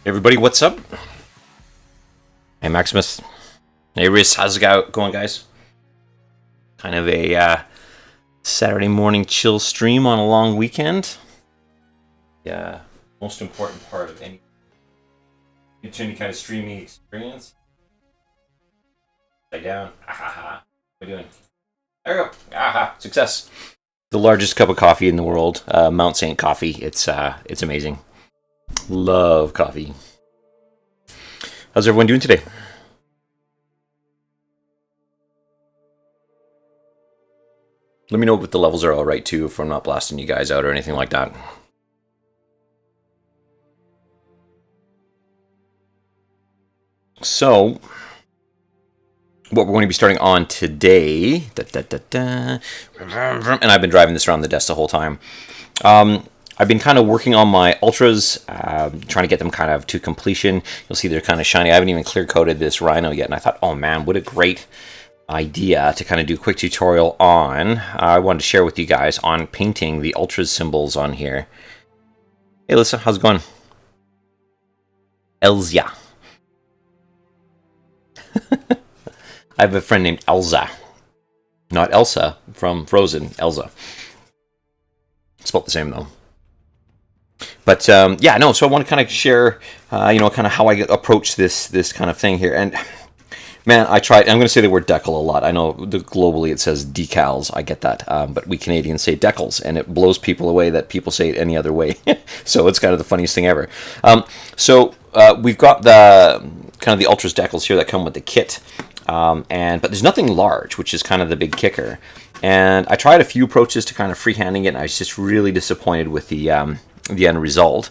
Hey everybody, what's up? Hey Maximus. Hey Riz, how's it going, guys? Kind of a Saturday morning chill stream on a long weekend. Yeah, most important part of any kind of streaming experience. Lay down. What are we doing? There we go. Success. The largest cup of coffee in the world, Mount Saint Coffee. It's amazing. Love coffee. How's everyone doing today? Let me know if the levels are all right too, if I'm not blasting you guys out or anything like that. So, what we're going to be starting on today, and I've been driving this around the desk the whole time. I've been kind of working on my Ultras, trying to get them kind of to completion. You'll see they're kind of shiny. I haven't even clear coated this Rhino yet, and I thought, oh man, what a great idea to kind of do a quick tutorial on. I wanted to share with you guys on painting the Ultras symbols on here. Hey Alyssa, how's it going? Elzia. I have a friend named Elza. Not Elsa from Frozen, Elza. Spelled the same though. But yeah, no. So I want to kind of share, kind of how I approach this kind of thing here. And man, I tried. I'm going to say the word decal a lot. I know globally it says decals. I get that, but we Canadians say decals, and it blows people away that people say it any other way. So it's kind of the funniest thing ever. So we've got the kind of the Ultras decals here that come with the kit, but there's nothing large, which is kind of the big kicker. And I tried a few approaches to kind of freehanding it, and I was just really disappointed with the end result.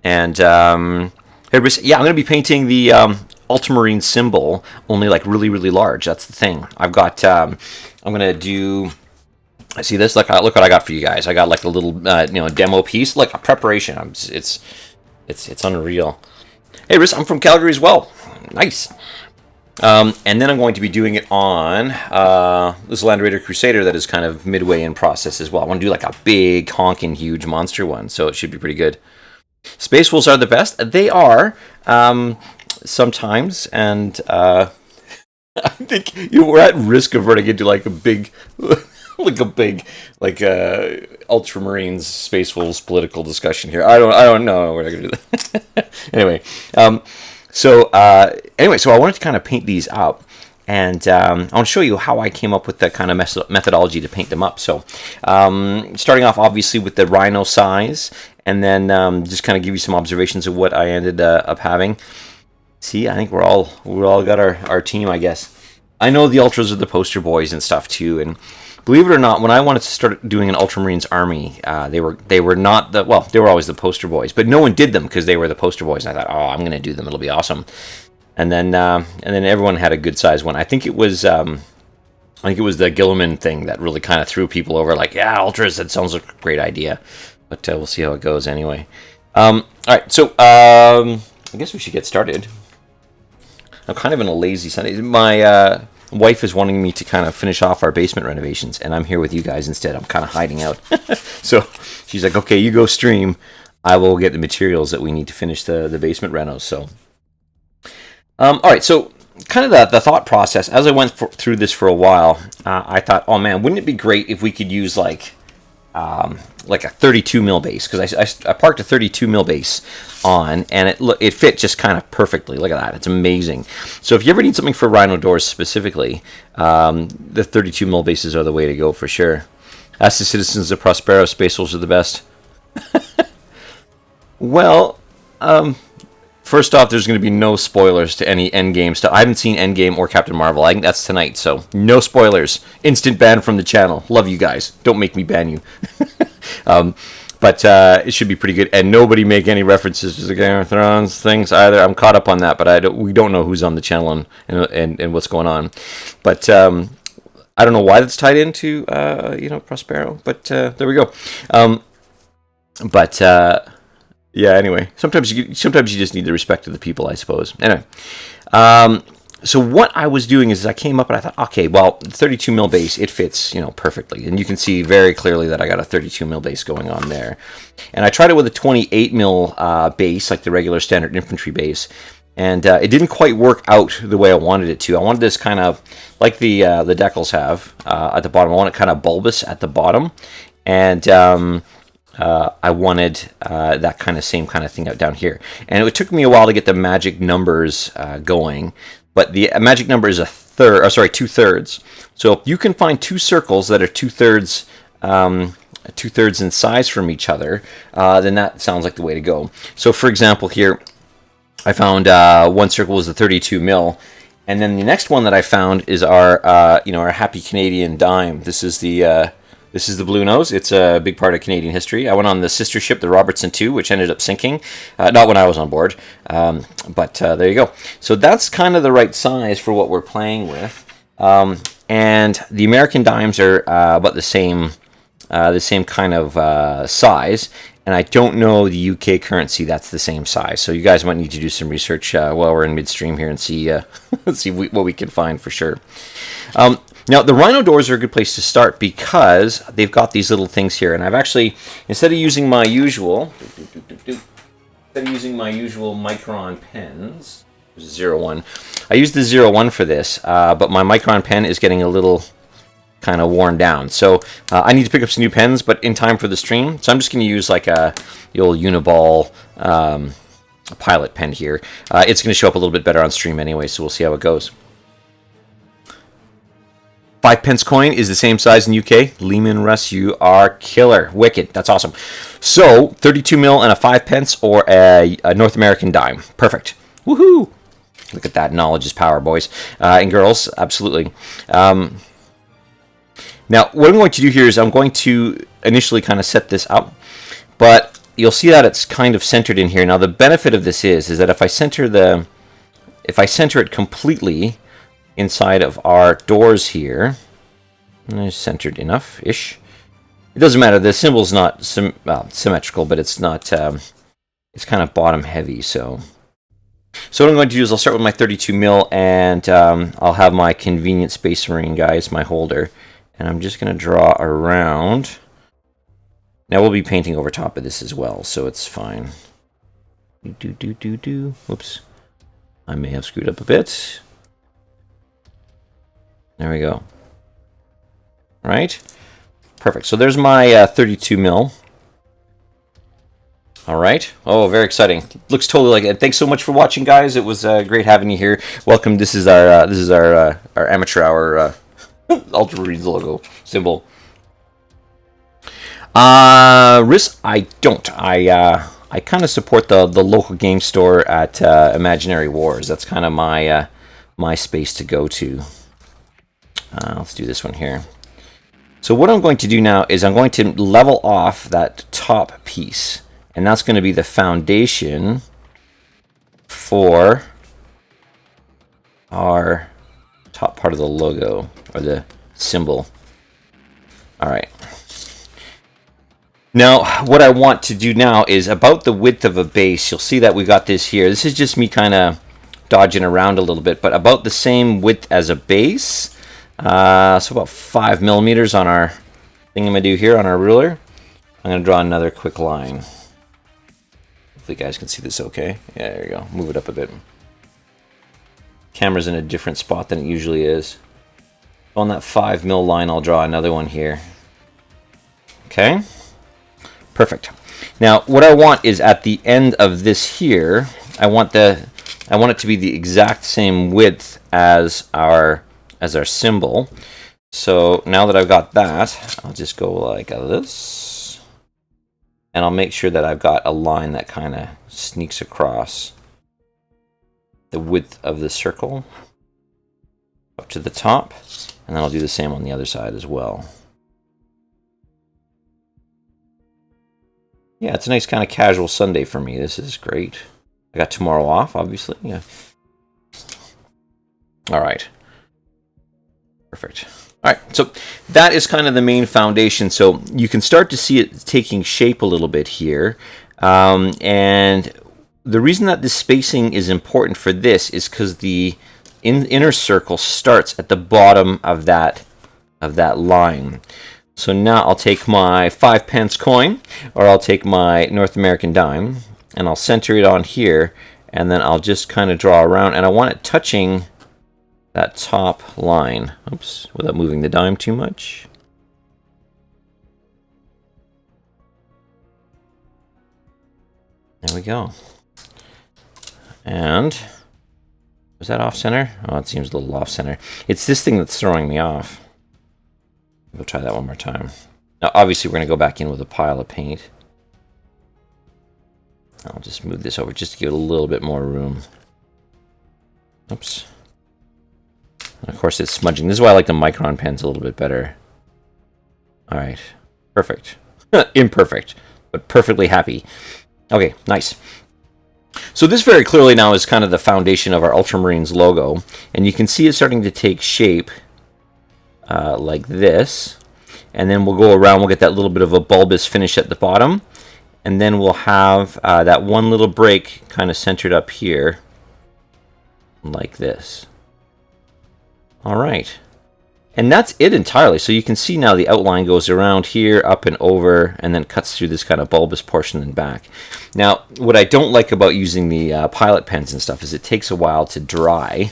And yeah, I'm going to be painting the Ultramarine symbol, only like really, really large. That's the thing. I've got. I'm going to do. I see this. Look what I got for you guys. I got like a little demo piece, like a preparation. It's unreal. Hey, Riz, I'm from Calgary as well. Nice. And then I'm going to be doing it on this Land Raider Crusader that is kind of midway in process as well. I want to do like a big, honking, huge monster one, so it should be pretty good. Space Wolves are the best. They are, sometimes, and I think we're at risk of running into like a big, Ultramarines Space Wolves political discussion here. I don't know. We're not going to do that. Anyway, So I wanted to kind of paint these up, and I want to show you how I came up with that kind of methodology to paint them up. So starting off obviously with the Rhino size, and then just kind of give you some observations of what I ended up having. See, I think we're all got our team, I guess. I know the Ultras are the poster boys and stuff too, and believe it or not, when I wanted to start doing an Ultramarines army, they were not they were always the poster boys, but no one did them because they were the poster boys. And I thought, oh, I'm going to do them; it'll be awesome. And then everyone had a good size one. I think it was the Gilliman thing that really kind of threw people over. Like, yeah, Ultras, that sounds like a great idea, but we'll see how it goes anyway. All right, so I guess we should get started. I'm kind of in a lazy Sunday. My wife is wanting me to kind of finish off our basement renovations, and I'm here with you guys instead. I'm kind of hiding out. So she's like, okay, you go stream. I will get the materials that we need to finish the basement renos. So, all right, so kind of the thought process, as I went through this for a while, I thought, oh man, wouldn't it be great if we could use like a 32 mil base, because I parked a 32 mil base on, and it fit just kind of perfectly. Look at that, it's amazing. So if you ever need something for Rhino Doors specifically, the 32 mil bases are the way to go for sure. Ask the citizens of Prospero, Space Wolves are the best. Well, first off, there's going to be no spoilers to any Endgame stuff. I haven't seen Endgame or Captain Marvel. I think that's tonight, so no spoilers. Instant ban from the channel. Love you guys. Don't make me ban you. But it should be pretty good. And nobody make any references to the Game of Thrones things either. I'm caught up on that, but we don't know who's on the channel and what's going on. But I don't know why that's tied into Prospero. But there we go. Yeah, anyway, sometimes you just need the respect of the people, I suppose. Anyway, So what I was doing is I came up and I thought, okay, well, 32 mil base, it fits, perfectly. And you can see very clearly that I got a 32 mil base going on there. And I tried it with a 28 mil base, like the regular standard infantry base. And it didn't quite work out the way I wanted it to. I wanted this kind of, like the decals have at the bottom, I want it kind of bulbous at the bottom. And I wanted that kind of same kind of thing out down here. And it took me a while to get the magic numbers going. But the magic number is 2/3. So if you can find two circles that are 2/3 in size from each other, then that sounds like the way to go. So for example here, I found one circle is the 32 mil, and then the next one that I found is our our Happy Canadian dime. This is the Blue Nose. It's a big part of Canadian history. I went on the sister ship, the Robertson II, which ended up sinking. Not when I was on board, but there you go. So that's kind of the right size for what we're playing with. And the American dimes are about the same kind of size. And I don't know the UK currency that's the same size. So you guys might need to do some research while we're in midstream here and see what we can find for sure. Now, the Rhino Doors are a good place to start because they've got these little things here. And I've actually, instead of using my usual Micron pens, 01, I used the 01 for this, but my Micron pen is getting a little kind of worn down. So I need to pick up some new pens, but in time for the stream. So I'm just going to use like the old Uniball Pilot pen here. It's going to show up a little bit better on stream anyway, so we'll see how it goes. 5 pence coin is the same size in UK. Lehman Russ, you are killer. Wicked. That's awesome. So 32 mil and a 5 pence or a North American dime. Perfect. Woohoo! Look at that. Knowledge is power, boys and girls. Absolutely. Now, what I'm going to do here is I'm going to initially kind of set this up, but you'll see that it's kind of centered in here. Now, the benefit of this is that if I center it completely inside of our doors here, it's centered enough-ish. It doesn't matter. The symbol's not symmetrical, but it's not. It's kind of bottom heavy. So what I'm going to do is I'll start with my 32 mil, and I'll have my convenient Space Marine guys, my holder, and I'm just going to draw around. Now we'll be painting over top of this as well, so it's fine. Whoops, I may have screwed up a bit. There we go. Right? Perfect. So there's my 32 mil. All right. Oh, very exciting. Looks totally like it. Thanks so much for watching, guys. It was great having you here. Welcome. This is our amateur hour Ultramarines logo symbol. Risk, I don't. I kind of support the local game store at Imaginary Wars. That's kind of my space to go to. Let's do this one here. So what I'm going to do now is I'm going to level off that top piece, and that's going to be the foundation for our top part of the logo, or the symbol. All right. Now, what I want to do now is about the width of a base. You'll see that we got this here. This is just me kind of dodging around a little bit, but about the same width as a base. So about 5 millimeters on our thingamadoo here on our ruler. I'm going to draw another quick line. Hopefully you guys can see this okay. Yeah, there you go. Move it up a bit. Camera's in a different spot than it usually is. On that 5 mil line, I'll draw another one here. Okay. Perfect. Now, what I want is at the end of this here, I want it to be the exact same width as our symbol. So now that I've got that, I'll just go like this, and I'll make sure that I've got a line that kind of sneaks across the width of the circle up to the top, and then I'll do the same on the other side as well. Yeah, it's a nice kind of casual Sunday for me. This is great. I got tomorrow off, obviously. Yeah. All right. Perfect. All right, so that is kind of the main foundation. So you can start to see it taking shape a little bit here. And the reason that this spacing is important for this is because the inner circle starts at the bottom of that line. So now I'll take my 5 pence coin, or I'll take my North American dime, and I'll center it on here, and then I'll just kind of draw around, and I want it touching that top line. Oops, without moving the dime too much. There we go. And was that off center? Oh, it seems a little off center. It's this thing that's throwing me off. We'll try that one more time. Now, obviously, we're going to go back in with a pile of paint. I'll just move this over just to give it a little bit more room. Oops. And of course, it's smudging. This is why I like the Micron pens a little bit better. All right. Perfect. Imperfect, but perfectly happy. Okay, nice. So this very clearly now is kind of the foundation of our Ultramarines logo. And you can see it starting to take shape. Like this, and then we'll go around, we'll get that little bit of a bulbous finish at the bottom, and then we'll have that one little break kind of centered up here like this. Alright, and that's it entirely. So you can see now the outline goes around here, up and over, and then cuts through this kind of bulbous portion and back. Now, what I don't like about using the pilot pens and stuff is it takes a while to dry,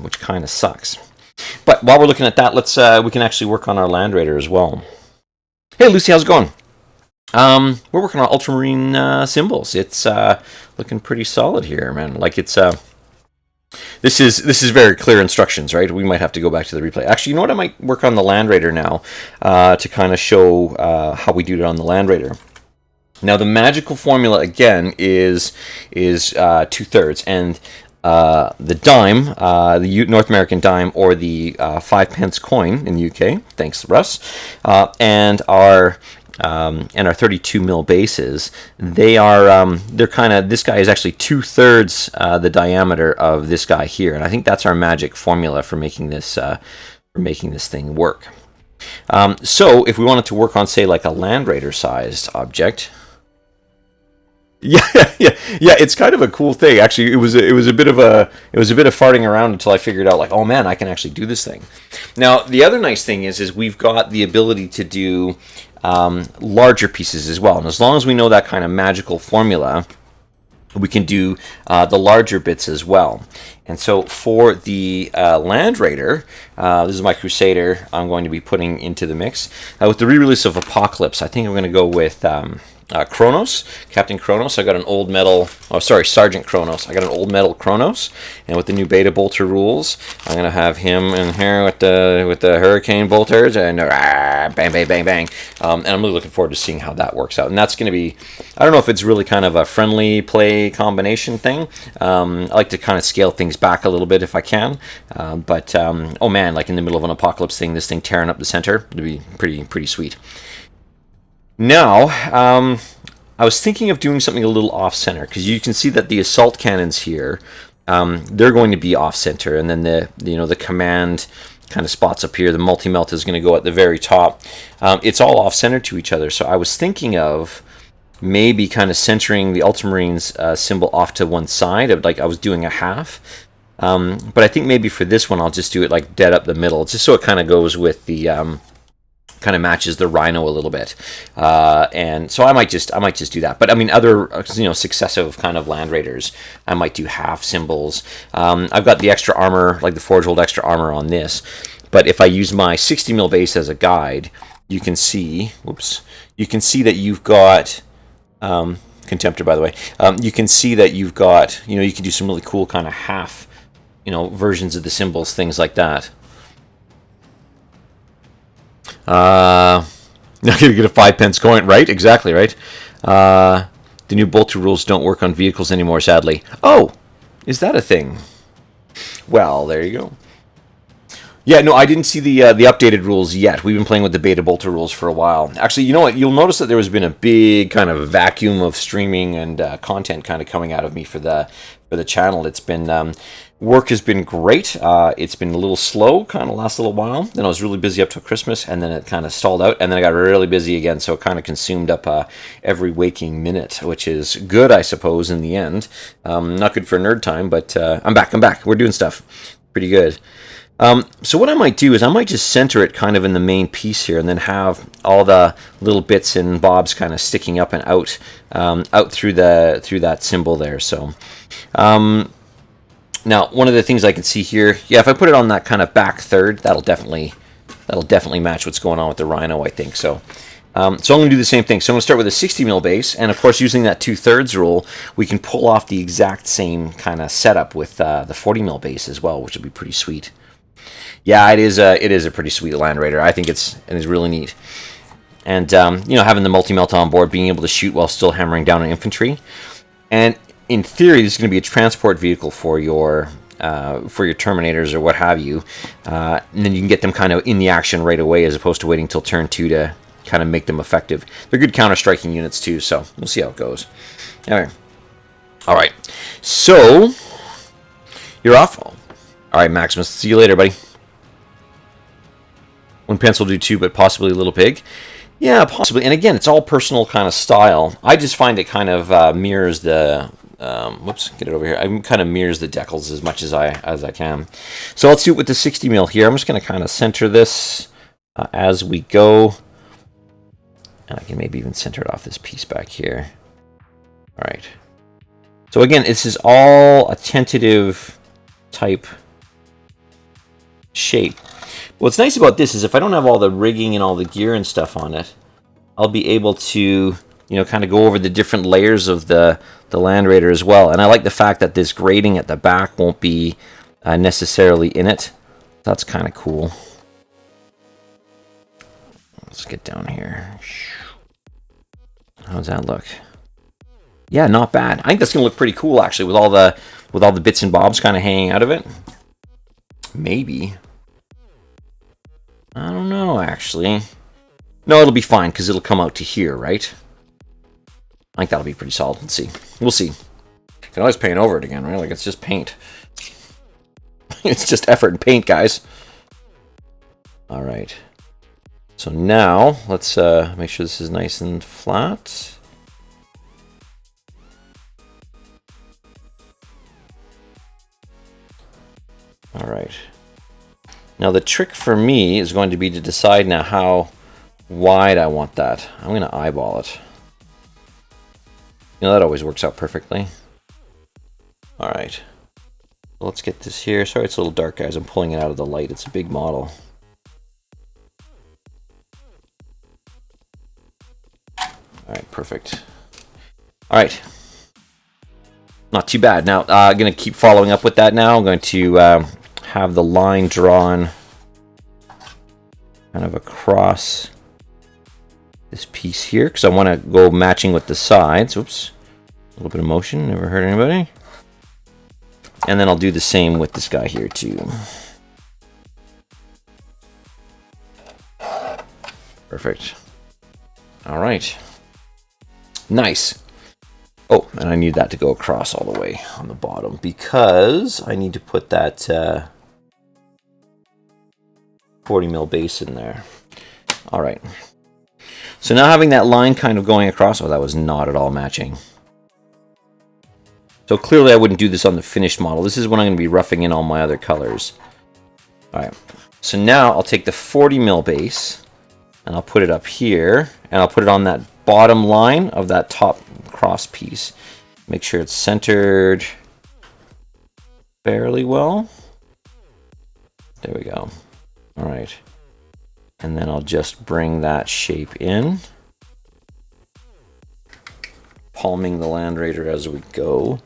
which kind of sucks. But while we're looking at that, let's we can actually work on our Land Raider as well. Hey Lucy, how's it going? We're working on Ultramarine symbols. It's looking pretty solid here, man. Like it's this is very clear instructions, right? We might have to go back to the replay. Actually, you know what? I might work on the Land Raider now to kind of show how we do it on the Land Raider. Now the magical formula again is 2/3, and the dime, the North American dime, or the 5 pence coin in the UK, thanks Russ, and our 32 mil bases, they're kind of, this guy is actually 2/3 the diameter of this guy here, and I think that's our magic formula for making this thing work. So if we wanted to work on, say, like a Land Raider sized object. Yeah, it's kind of a cool thing. Actually, it was a bit of farting around until I figured out, like, oh man, I can actually do this thing. Now, the other nice thing is we've got the ability to do larger pieces as well. And as long as we know that kind of magical formula, we can do the larger bits as well. And so for the Land Raider, this is my Crusader I'm going to be putting into the mix. With the re-release of Apocalypse, I think I'm going to go with Kronos, Captain Kronos. I got an old metal, Sergeant Kronos. I got an old metal Kronos, and with the new beta bolter rules, I'm gonna have him in here with the hurricane bolters and bang, bang, bang, bang. And I'm really looking forward to seeing how that works out. And that's gonna be, I don't know if it's really kind of a friendly play combination thing. I like to kind of scale things back a little bit if I can. But oh man, like in the middle of an apocalypse thing, this thing tearing up the center, it'd be pretty sweet. Now, I was thinking of doing something a little off-center, because you can see that the assault cannons here, they're going to be off-center, and then the command kind of spots up here, the multi-melt is going to go at the very top. It's all off-center to each other, so I was thinking of maybe kind of centering the Ultramarines symbol off to one side, like I was doing a half. But I think maybe for this one, I'll just do it like dead up the middle, just so it kind of goes with the kind of matches the Rhino a little bit, and so I might just do that. But I mean, other successive kind of Land Raiders, I might do half symbols. I've got the extra armor, like the Forge World extra armor on this, but if I use my 60 mil base as a guide, you can see, that you've got Contemptor, by the way. You can see that you've got, you can do some really cool kind of half, versions of the symbols, things like that. Not gonna get a 5 pence coin, right? Exactly, right? The new bolter rules don't work on vehicles anymore, sadly. Oh, is that a thing? Well, there you go. Yeah, no, I didn't see the updated rules yet. We've been playing with the beta bolter rules for a while. Actually, you know what? You'll notice that there has been a big kind of vacuum of streaming and content kind of coming out of me for the channel. It's been Work has been great. It's been a little slow, kind of last little while. Then I was really busy up till Christmas, and then it kind of stalled out, and then I got really busy again, so it kind of consumed up every waking minute, which is good, I suppose, in the end. Not good for nerd time, but I'm back. We're doing stuff. Pretty good. So what I might do is I might just center it kind of in the main piece here, and then have all the little bits and bobs kind of sticking up and out, out through that symbol there. So. Now, one of the things I can see here, yeah, if I put it on that kind of back third, that'll definitely match what's going on with the Rhino, I think. So, so I'm going to do the same thing. So I'm going to start with a 60 mil base, and of course, using that 2/3 rule, we can pull off the exact same kind of setup with the 40 mil base as well, which will be pretty sweet. Yeah, it is a pretty sweet Land Raider. I think it's really neat. And you know, having the multi-melt on board, being able to shoot while still hammering down on infantry, and in theory, this is going to be a transport vehicle for your Terminators or what have you, and then you can get them kind of in the action right away, as opposed to waiting till turn 2 to kind of make them effective. They're good counter-striking units too, so we'll see how it goes. All right. So you're off. All right, Maximus. See you later, buddy. One pencil do too, but possibly a little pig. Yeah, possibly. And again, it's all personal kind of style. I just find it kind of mirrors the. Whoops, get it over here. I kind of mirrors the decals as much as I can. So let's do it with the 60 mil here. I'm just going to kind of center this as we go. And I can maybe even center it off this piece back here. All right. So again, this is all a tentative type shape. What's nice about this is if I don't have all the rigging and all the gear and stuff on it, I'll be able to, you know, kind of go over the different layers of the Land Raider as well. And I like the fact that this grating at the back won't be necessarily in it. That's kind of cool. Let's get down here. How's that look? Yeah, not bad. I think that's going to look pretty cool, actually, with all the bits and bobs kind of hanging out of it. Maybe. I don't know, actually. No, it'll be fine, because it'll come out to here, right? I think that'll be pretty solid. Let's see. We'll see. You can always paint over it again, right? Like, it's just paint. It's just effort and paint, guys. All right. So now, let's make sure this is nice and flat. All right. Now, the trick for me is going to be to decide now how wide I want that. I'm going to eyeball it. You know, that always works out perfectly. All right. Let's get this here. Sorry, it's a little dark, guys. I'm pulling it out of the light. It's a big model. All right, perfect. All right. Not too bad. Now, I'm going to keep following up with that now. I'm going to have the line drawn kind of across this piece here, because I want to go matching with the sides. Oops. A little bit of motion. Never hurt anybody. And then I'll do the same with this guy here, too. Perfect. All right. Nice. Oh, and I need that to go across all the way on the bottom, because I need to put that 40 mil base in there. All right. So now having that line kind of going across, oh, that was not at all matching. So clearly I wouldn't do this on the finished model. This is when I'm going to be roughing in all my other colors. All right. So now I'll take the 40 mil base and I'll put it up here, and I'll put it on that bottom line of that top cross piece. Make sure it's centered fairly well. There we go. All right. And then I'll just bring that shape in, palming the Land Raider as we go.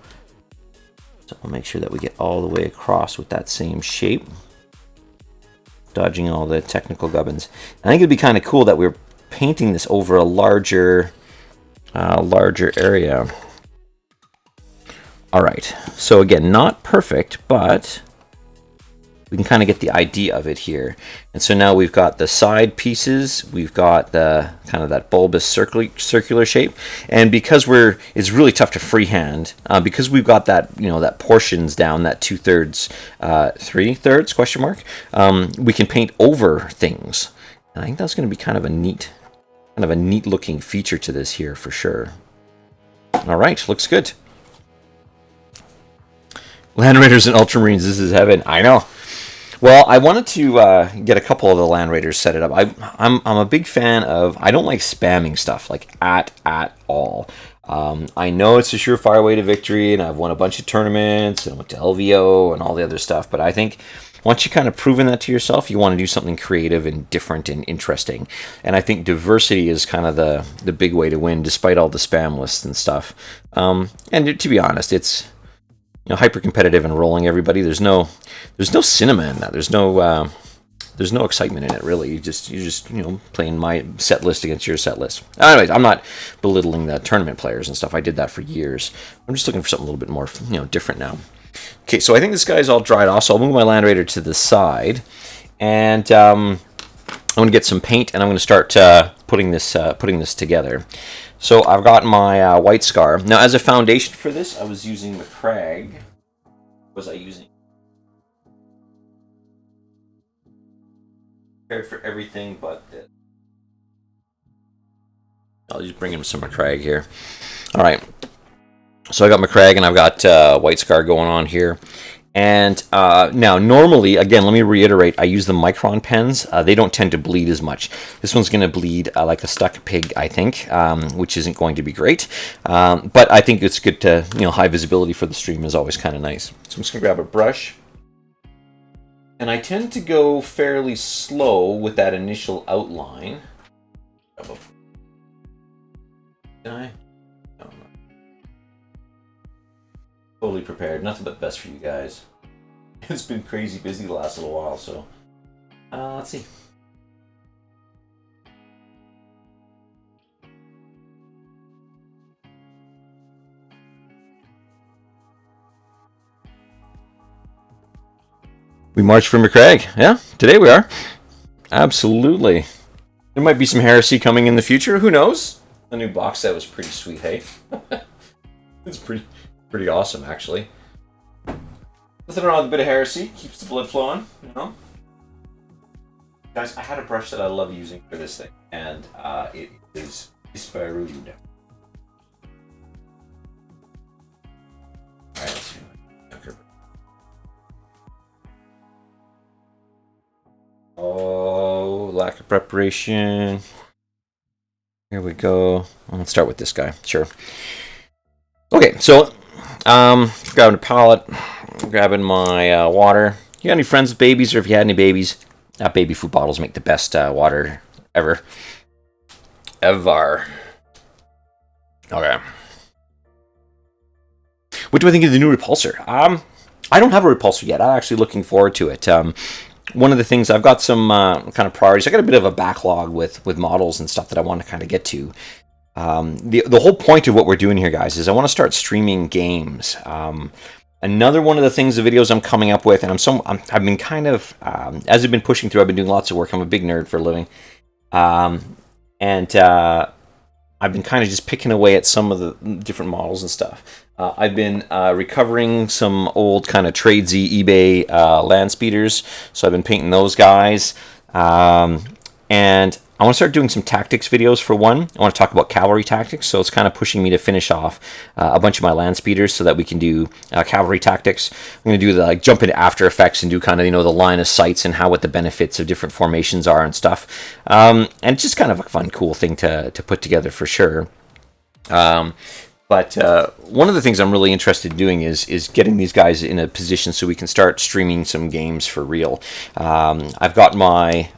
So I'll make sure that we get all the way across with that same shape, dodging all the technical gubbins. I think it'd be kind of cool that we're painting this over a larger area. All right. So again, not perfect, but we can kind of get the idea of it here. And so now we've got the side pieces, we've got the kind of that bulbous circular shape, and because it's really tough to freehand, because we've got that, that portions down, that 2/3, 3/3 question mark, we can paint over things. And I think that's going to be kind of a neat looking feature to this here for sure. All right, looks good. Land Raiders and Ultramarines, this is heaven. I know. Well, I wanted to get a couple of the Land Raiders set it up. I'm a big fan of. I don't like spamming stuff like at all. I know it's a surefire way to victory, and I've won a bunch of tournaments and went to LVO and all the other stuff. But I think once you kind of proven that to yourself, you want to do something creative and different and interesting. And I think diversity is kind of the big way to win, despite all the spam lists and stuff. And to be honest, it's hyper competitive and rolling everybody. There's no cinema in that. There's no excitement in it really. You're just playing my set list against your set list. Anyways, I'm not belittling the tournament players and stuff. I did that for years. I'm just looking for something a little bit more different now. Okay, so I think this guy's all dried off, so I'll move my Land Raider to the side, and I'm going to get some paint, and I'm going to start putting this together. So I've got my white scar. Now, as a foundation for this, I was using the Crag. Was I using? Prepared for everything but this. I'll just bring in some Crag here. All right. So I got my Crag and I've got white scar going on here. And now, normally, again, let me reiterate, I use the Micron pens. They don't tend to bleed as much. This one's going to bleed like a stuck pig, I think, which isn't going to be great. But I think it's good to, high visibility for the stream is always kind of nice. So I'm just going to grab a brush. And I tend to go fairly slow with that initial outline. Did I? Totally prepared. Nothing but best for you guys. It's been crazy busy the last little while, so let's see. We marched for McCraig. Yeah, today we are. Absolutely. There might be some heresy coming in the future. Who knows? The new box set was pretty sweet, hey? It's pretty awesome, actually. Nothing wrong with a bit of heresy. Keeps the blood flowing, Guys, I had a brush that I love using for this thing, and it is Spiruled. Alright, let's see. Oh, lack of preparation. Here we go. Let's start with this guy. Sure. Okay, so grabbing a palette, grabbing my water. You got any friends with babies, or if you had any babies, baby food bottles make the best water ever. Okay. What do I think of the new repulsor? I don't have a repulsor yet. I'm actually looking forward to it. One of the things, I've got some kind of priorities. I got a bit of a backlog with models and stuff that I want to kind of get to. The whole point of what we're doing here, guys, is I want to start streaming games. Another one of the things, the videos I'm coming up with, and I've been kind of, as I've been pushing through, I've been doing lots of work. I'm a big nerd for a living. And I've been kind of just picking away at some of the different models and stuff. I've been recovering some old kind of tradesy eBay land speeders, so I've been painting those guys. And I want to start doing some tactics videos for one. I want to talk about cavalry tactics, so it's kind of pushing me to finish off a bunch of my land speeders so that we can do cavalry tactics. I'm going to do the jump into After Effects and do kind of the line of sights and what the benefits of different formations are and stuff. And it's just kind of a fun, cool thing to put together for sure. But one of the things I'm really interested in doing is getting these guys in a position so we can start streaming some games for real. I've got my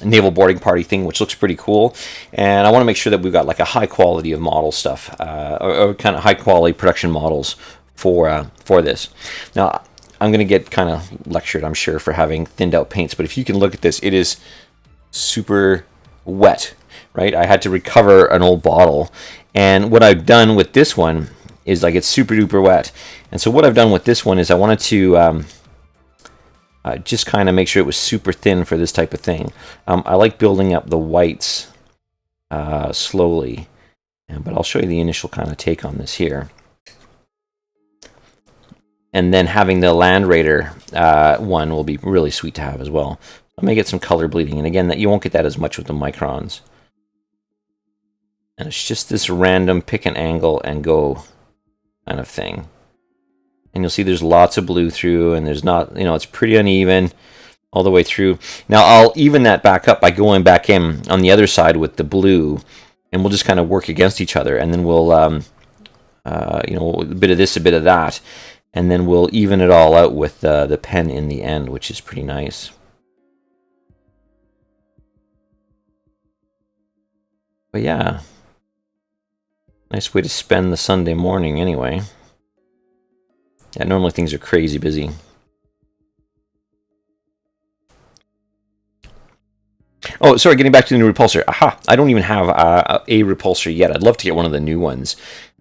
naval boarding party thing, which looks pretty cool, and I want to make sure that we've got like a high quality of model stuff, or kind of high quality production models for this. Now, I'm going to get kind of lectured, I'm sure, for having thinned out paints, but if you can look at this, it is super wet, right? I had to recover an old bottle. And what I've done with this one is it's super duper wet. And so what I've done with this one is I wanted to just kind of make sure it was super thin for this type of thing. I like building up the whites slowly, but I'll show you the initial kind of take on this here. And then having the Land Raider one will be really sweet to have as well. I may get some color bleeding, and again, that you won't get that as much with the microns. And it's just this random pick an angle and go kind of thing. And you'll see there's lots of blue through, and there's not, it's pretty uneven all the way through. Now I'll even that back up by going back in on the other side with the blue, and we'll just kind of work against each other, and then we'll, a bit of this, a bit of that, and then we'll even it all out with the pen in the end, which is pretty nice. But yeah, nice way to spend the Sunday morning anyway. Yeah, normally things are crazy busy. Oh, sorry, getting back to the new repulsor. Aha, I don't even have a repulsor yet. I'd love to get one of the new ones.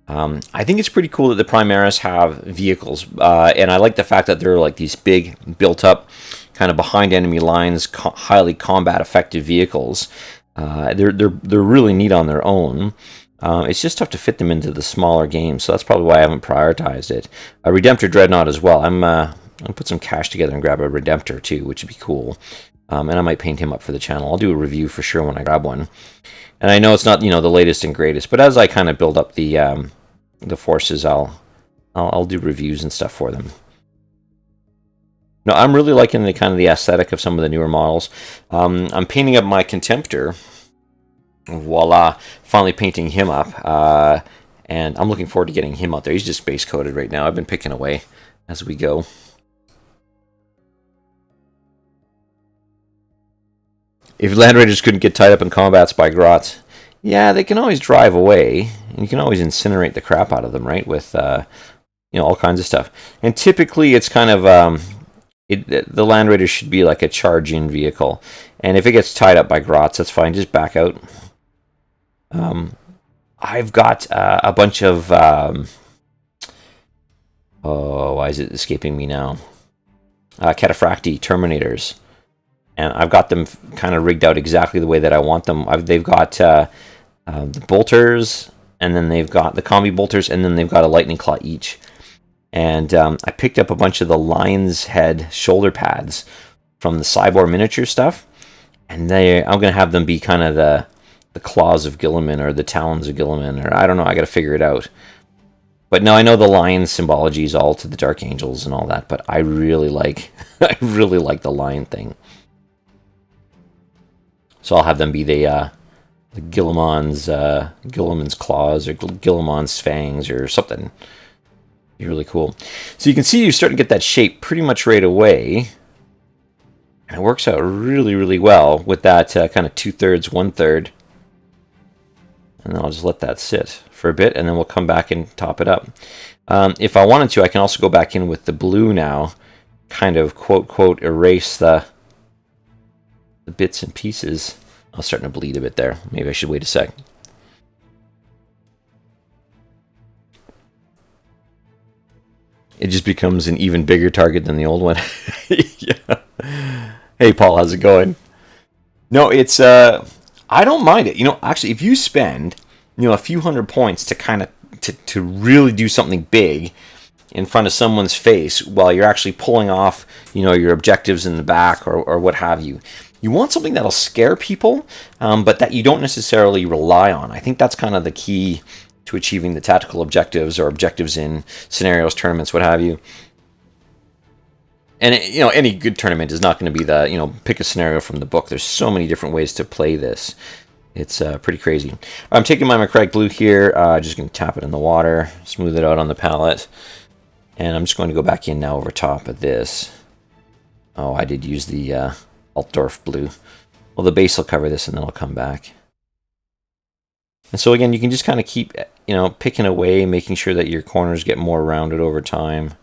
I think it's pretty cool that the Primaris have vehicles, and I like the fact that they're like these big, built-up, kind of behind enemy lines, highly combat-effective vehicles. They're really neat on their own. It's just tough to fit them into the smaller games, so that's probably why I haven't prioritized it. A Redemptor Dreadnought as well. I'm gonna put some cash together and grab a Redemptor too, which would be cool. And I might paint him up for the channel. I'll do a review for sure when I grab one. And I know it's not the latest and greatest, but as I kind of build up the forces, I'll do reviews and stuff for them. No, I'm really liking the kind of the aesthetic of some of the newer models. I'm painting up my Contemptor. Voila, finally painting him up, and I'm looking forward to getting him out there. He's just base coated right now. I've been picking away as we go. If Land Raiders couldn't get tied up in combats by grots, yeah, they can always drive away, and you can always incinerate the crap out of them, right? With all kinds of stuff. And typically, it's kind of the Land Raider should be like a charge-in vehicle, and if it gets tied up by grots, that's fine. Just back out. I've got a bunch of why is it escaping me now? Cataphracti Terminators, and I've got them kind of rigged out exactly the way that I want them. They've got the bolters, and then they've got the combi bolters, and then they've got a lightning claw each. And I picked up a bunch of the lion's head shoulder pads from the Cyborg miniature stuff, and I'm gonna have them be kind of the claws of Guilliman or the talons of Guilliman, or I don't know. I got to figure it out. But no, I know the lion symbology is all to the Dark Angels and all that, but I really like the lion thing. So I'll have them be the Guilliman's claws or Guilliman's fangs or something. Be really cool. So you can see you're starting to get that shape pretty much right away. And it works out really, really well with that kind of 2/3, 1/3. And then I'll just let that sit for a bit, and then we'll come back and top it up. If I wanted to, I can also go back in with the blue now, kind of quote erase the bits and pieces. I'm starting to bleed a bit there. Maybe I should wait a sec. It just becomes an even bigger target than the old one. Yeah. Hey Paul, how's it going? No, it's I don't mind it. Actually, if you spend, a few hundred points to kind of to really do something big in front of someone's face while you're actually pulling off, your objectives in the back or what have you. You want something that'll scare people, but that you don't necessarily rely on. I think that's kind of the key to achieving the tactical objectives or objectives in scenarios, tournaments, what have you. And any good tournament is not going to be the pick a scenario from the book. There's so many different ways to play this. It's pretty crazy. I'm taking my McCraig blue here. Just going to tap it in the water, smooth it out on the palette, and I'm just going to go back in now over top of this. Oh, I did use the Altdorf blue. Well, the base will cover this, and then I'll come back. And so again, you can just kind of keep picking away, making sure that your corners get more rounded over time.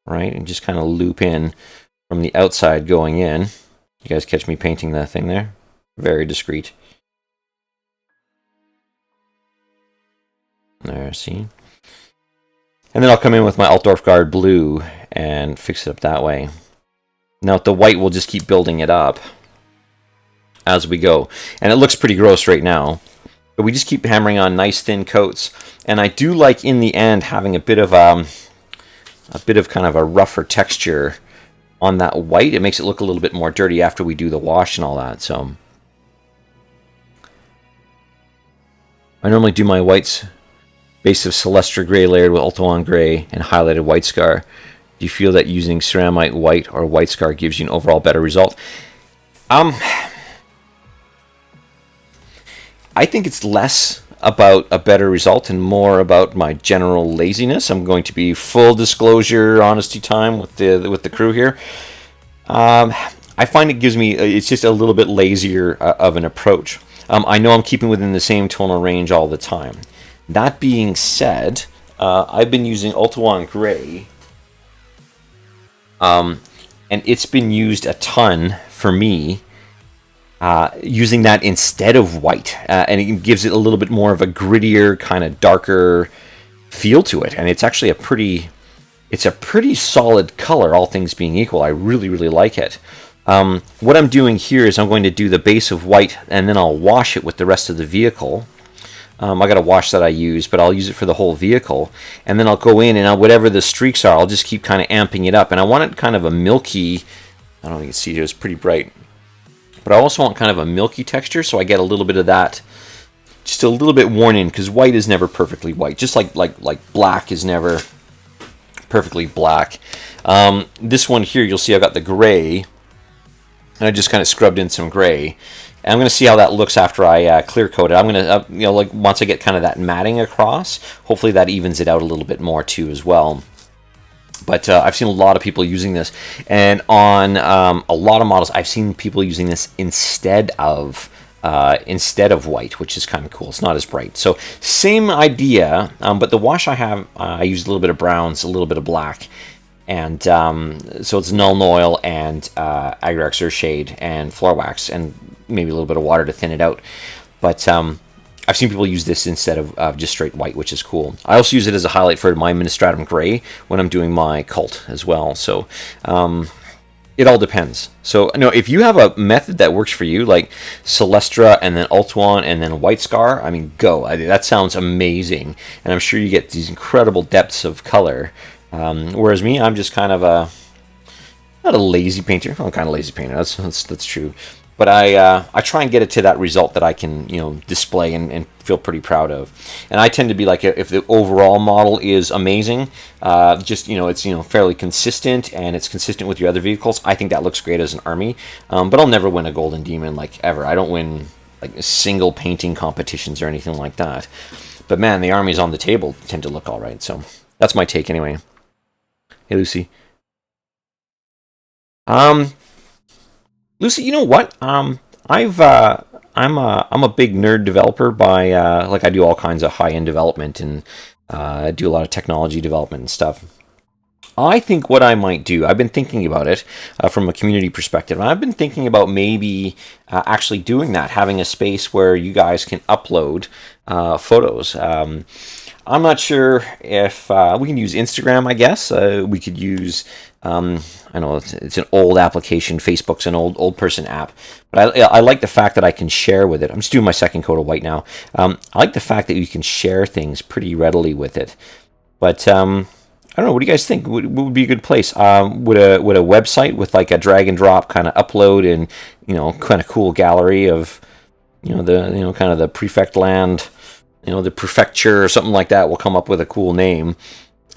Right, and just kind of loop in from the outside going in. You guys catch me painting that thing there? Very discreet. There, see? And then I'll come in with my Altdorf Guard blue and fix it up that way. Now with the white, we'll just keep building it up as we go. And it looks pretty gross right now. But we just keep hammering on nice thin coats. And I do like in the end having a bit of kind of a rougher texture on that white. It makes it look a little bit more dirty after we do the wash and all that. So I normally do my whites base of Celestra gray layered with Ultramarine gray and highlighted white scar. Do you feel that using ceramite white or white scar gives you an overall better result? I think it's less about a better result and more about my general laziness. I'm going to be full disclosure, honesty time with the crew here. I find it gives me, it's just a little bit lazier of an approach. I know I'm keeping within the same tonal range all the time. That being said, I've been using Ultramarine gray, and it's been used a ton for me. Using that instead of white, and it gives it a little bit more of a grittier, kind of darker feel to it, and it's actually a pretty solid color, all things being equal. I really, really like it. What I'm doing here is I'm going to do the base of white, and then I'll wash it with the rest of the vehicle. I got a wash that I use, but I'll use it for the whole vehicle, and then I'll go in and whatever the streaks are, I'll just keep kind of amping it up, and I want it kind of a milky. I don't know if you can see here; it's pretty bright. But I also want kind of a milky texture, so I get a little bit of that, just a little bit worn in, because white is never perfectly white, just like black is never perfectly black. This one here, you'll see I've got the gray, and I just kind of scrubbed in some gray. And I'm going to see how that looks after I clear coat it. I'm going to, like once I get kind of that matting across, hopefully that evens it out a little bit more too as well. But I've seen a lot of people using this, and on a lot of models, I've seen people using this instead of white, which is kind of cool. It's not as bright. So same idea, but the wash I have, I used a little bit of browns, a little bit of black, and so it's Null Oil and Agar-Xer Shade and Floor Wax, and maybe a little bit of water to thin it out. But I've seen people use this instead of just straight white, which is cool. I also use it as a highlight for my Ministratum Gray when I'm doing my cult as well. So it all depends. So no, if you have a method that works for you, like Celestra and then Ultuan and then White Scar, I mean, go. That sounds amazing. And I'm sure you get these incredible depths of color. Whereas me, I'm just kind of not a lazy painter. I'm kind of a lazy painter. That's true. But I try and get it to that result that I can, display and feel pretty proud of. And I tend to be like, if the overall model is amazing, it's fairly consistent and it's consistent with your other vehicles, I think that looks great as an army. But I'll never win a Golden Demon like ever. I don't win like single painting competitions or anything like that. But man, the armies on the table tend to look all right. So that's my take anyway. Hey, Lucy. Lucy, you know what? I'm a big nerd developer by I do all kinds of high-end development and I do a lot of technology development and stuff. I think what I might do, I've been thinking about it from a community perspective. And I've been thinking about maybe actually doing that, having a space where you guys can upload photos. I'm not sure if we can use Instagram, I guess. We could use, I know it's an old application. Facebook's an old person app. But I like the fact that I can share with it. I'm just doing my second coat of white now. I like the fact that you can share things pretty readily with it. But I don't know. What do you guys think? What would be a good place? Would a website with like a drag and drop kind of upload and kind of cool gallery of kind of the prefect land, the prefecture or something like that will come up with a cool name,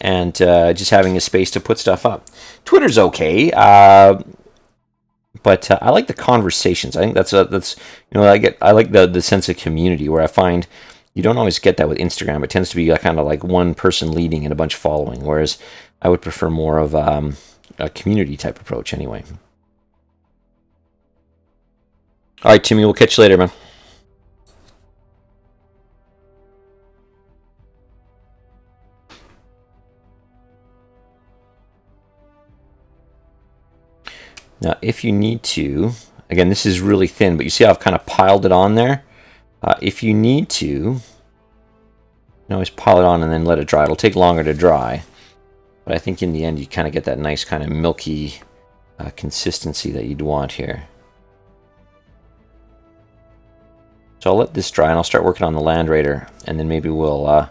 and just having a space to put stuff up. Twitter's okay, but I like the conversations. I think that's I like the sense of community where I find you don't always get that with Instagram. It tends to be kind of like one person leading and a bunch following, whereas I would prefer more of a community type approach anyway. All right, Timmy, we'll catch you later, man. Now, if you need to, again, this is really thin, but you see how I've kind of piled it on there? If you need to, you can always pile it on and then let it dry. It'll take longer to dry, but I think in the end you kind of get that nice kind of milky consistency that you'd want here. So I'll let this dry, and I'll start working on the Land Raider, and then maybe we'll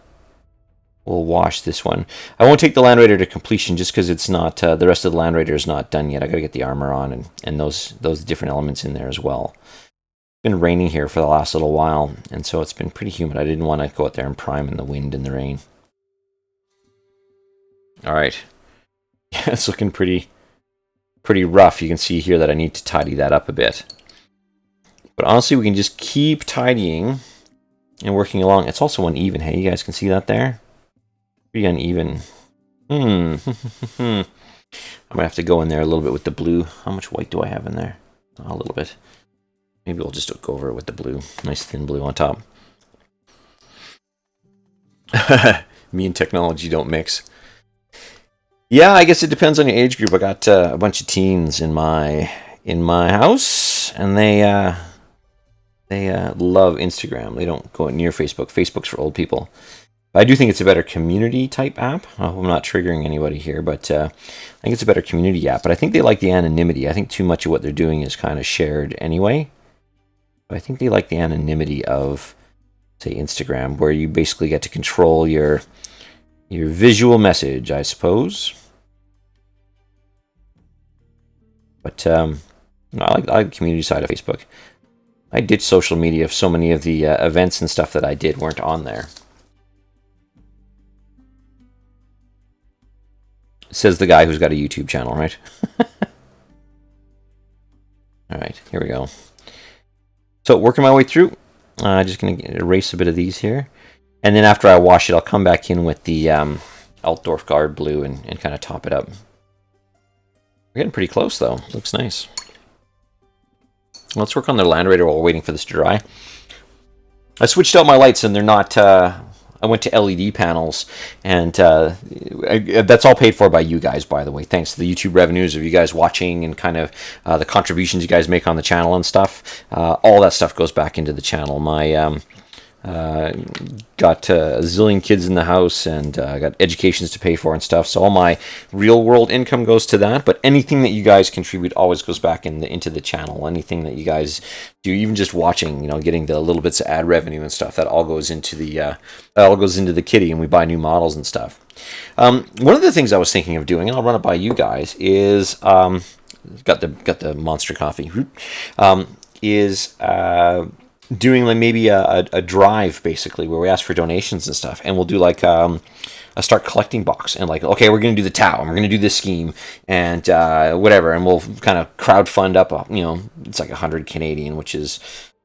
wash this one. I won't take the Land Raider to completion just because it's not the rest of the Land Raider is not done yet. I gotta get the armor on and those different elements in there as well. It's been raining here for the last little while, and so it's been pretty humid. I didn't want to go out there and prime in the wind and the rain. All right, yeah, it's looking pretty rough. You can see here that I need to tidy that up a bit. But honestly, we can just keep tidying and working along. It's also uneven. Hey, you guys can see that there? Pretty uneven. I'm going to have to go in there a little bit with the blue. How much white do I have in there? Oh, a little bit. Maybe we'll just go over it with the blue. Nice thin blue on top. Me and technology don't mix. Yeah, I guess it depends on your age group. I got a bunch of teens in my house, and they love Instagram. They don't go near Facebook. Facebook's for old people. I do think it's a better community type app. I'm not triggering anybody here, but I think it's a better community app. But I think they like the anonymity. I think too much of what they're doing is kind of shared anyway. But I think they like the anonymity of, say, Instagram, where you basically get to control your visual message, I suppose. But I like the community side of Facebook. I ditched social media if so many of the events and stuff that I did weren't on there. Says the guy who's got a YouTube channel, right? All right, here we go. So working my way through. Just going to erase a bit of these here. And then after I wash it, I'll come back in with the Altdorf Guard Blue and kind of top it up. We're getting pretty close, though. Looks nice. Let's work on the Land Raider while we're waiting for this to dry. I switched out my lights, and they're not... I went to LED panels, and that's all paid for by you guys, by the way. Thanks to the YouTube revenues of you guys watching and kind of the contributions you guys make on the channel and stuff. All that stuff goes back into the channel. My got a zillion kids in the house, and I got educations to pay for and stuff. So all my real world income goes to that. But anything that you guys contribute always goes back into the channel. Anything that you guys do, even just watching, getting the little bits of ad revenue and stuff, that all goes into the kitty, and we buy new models and stuff. One of the things I was thinking of doing, and I'll run it by you guys, is got the monster coffee. Is doing like maybe a drive, basically, where we ask for donations and stuff, and we'll do like a start collecting box, and like, okay, we're going to do the Tau, and we're going to do this scheme, and whatever, and we'll kind of crowdfund up, it's like 100 Canadian, which is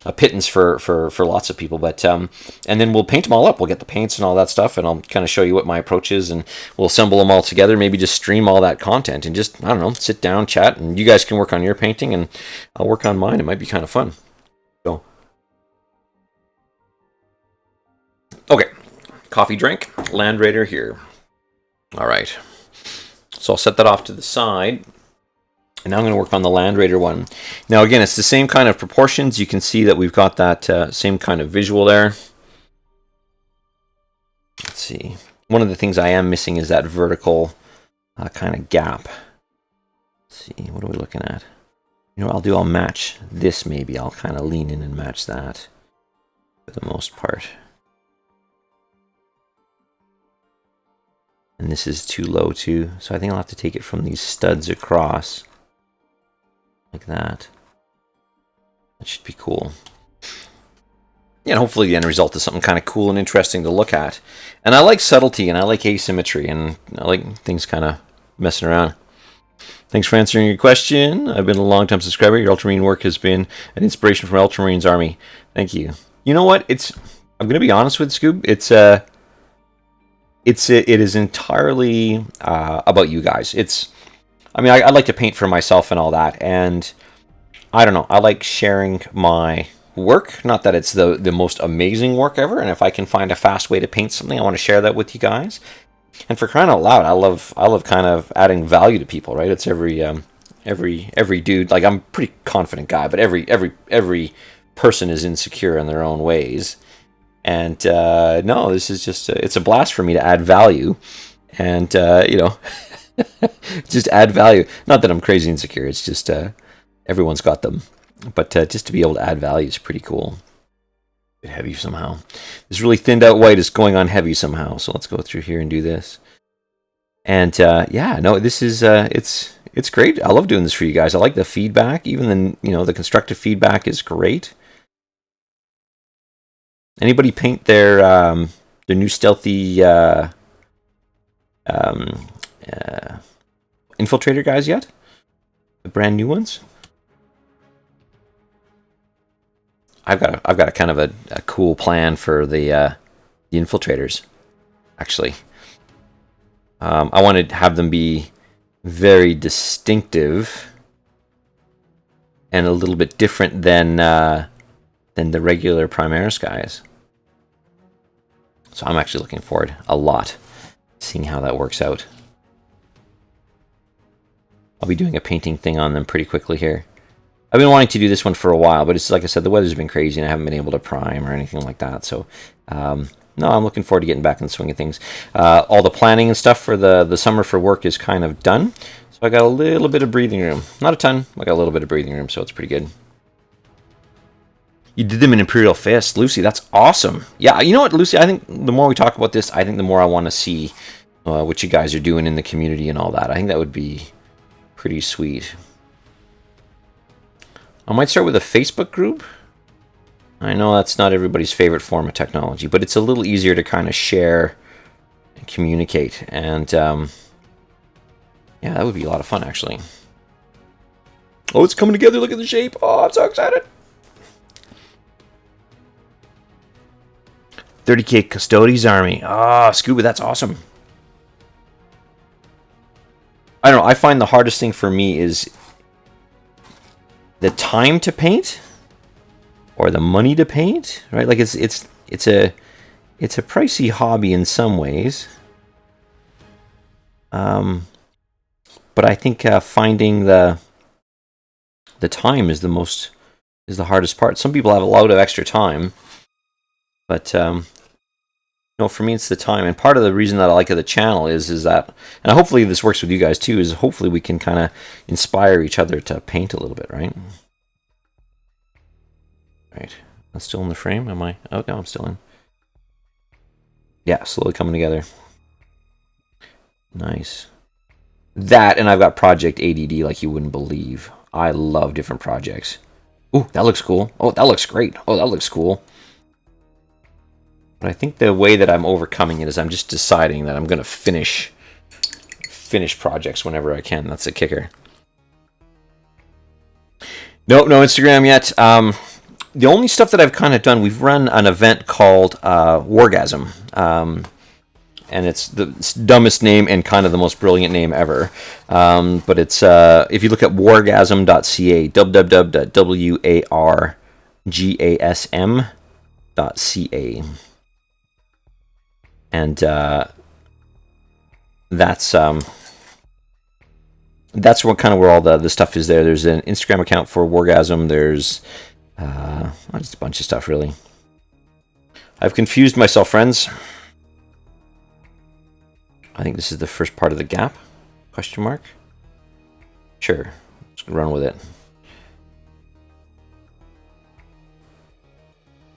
a pittance for lots of people, but and then we'll paint them all up. We'll get the paints and all that stuff, and I'll kind of show you what my approach is, and we'll assemble them all together, maybe just stream all that content, and just, I don't know, sit down, chat, and you guys can work on your painting, and I'll work on mine. It might be kind of fun. So, okay, coffee drink, Land Raider here. All right, so I'll set that off to the side. And now I'm going to work on the Land Raider one. Now again, it's the same kind of proportions. You can see that we've got that same kind of visual there. Let's see. One of the things I am missing is that vertical kind of gap. Let's see, what are we looking at? You know what I'll do? I'll match this maybe. I'll kind of lean in and match that for the most part. And this is too low too, so I think I'll have to take it from these studs across. Like that. That should be cool. Yeah, and hopefully the end result is something kind of cool and interesting to look at. And I like subtlety, and I like asymmetry, and I like things kind of messing around. Thanks for answering your question. I've been a long-time subscriber. Your Ultramarine work has been an inspiration for my Ultramarines army. Thank you. You know what? I'm going to be honest with Scoob. It is entirely about you guys. I like to paint for myself and all that, and I don't know, I like sharing my work. Not that it's the most amazing work ever, and if I can find a fast way to paint something, I want to share that with you guys. And for crying out loud, I love kind of adding value to people, right? It's every dude, like, I'm a pretty confident guy, but every person is insecure in their own ways. And no, this is just it's a blast for me to add value, and Just add value. Not that I'm crazy insecure. It's just everyone's got them. But just to be able to add value is pretty cool. A bit heavy somehow. This really thinned out white is going on heavy somehow. So let's go through here and do this. And yeah, no, this is it's great. I love doing this for you guys. I like the feedback. Even the constructive feedback is great. Anybody paint their new stealthy infiltrator guys yet? The brand new ones? I've got a kind of a cool plan for the infiltrators, actually. I want to have them be very distinctive and a little bit different than the regular Primaris guys. So I'm actually looking forward a lot to seeing how that works out. I'll be doing a painting thing on them pretty quickly here. I've been wanting to do this one for a while, but it's like I said, the weather's been crazy and I haven't been able to prime or anything like that. So, no, I'm looking forward to getting back in the swing of things. All the planning and stuff for the summer for work is kind of done. So I got a little bit of breathing room. Not a ton, I got a little bit of breathing room, so it's pretty good. You did them in Imperial Fist. Lucy, that's awesome. Yeah, you know what, Lucy, I think the more we talk about this, I think the more I want to see what you guys are doing in the community and all that. I think that would be pretty sweet. I might start with a Facebook group. I know that's not everybody's favorite form of technology, but it's a little easier to kind of share and communicate. And yeah, that would be a lot of fun, actually. Oh, it's coming together. Look at the shape. Oh, I'm so excited. 30K Custodes Army. Ah, Scuba, that's awesome. I don't know. I find the hardest thing for me is the time to paint or the money to paint, right? Like it's a pricey hobby in some ways. But I think finding the time is the hardest part. Some people have a lot of extra time, but no, for me it's the time. And part of the reason that I like the channel is that, and hopefully this works with you guys too, is hopefully we can kind of inspire each other to paint a little bit, right? Right. I'm still in the frame, am I? Oh, no, I'm still in. Yeah, slowly coming together. Nice. That, and I've got Project ADD like you wouldn't believe. I love different projects. Ooh, that looks cool. Oh, that looks great. Oh, that looks cool. But I think the way that I'm overcoming it is I'm just deciding that I'm going to finish projects whenever I can. That's the kicker. Nope, no Instagram yet. The only stuff that I've kind of done, we've run an event called Wargasm. And it's the dumbest name and kind of the most brilliant name ever. But it's, if you look at wargasm.ca, www.wargasm.ca. And that's what kind of where all the stuff is there. There's an Instagram account for Wargasm. There's just a bunch of stuff, really. I've confused myself, friends. I think this is the first part of the gap? Question mark? Sure. Let's run with it.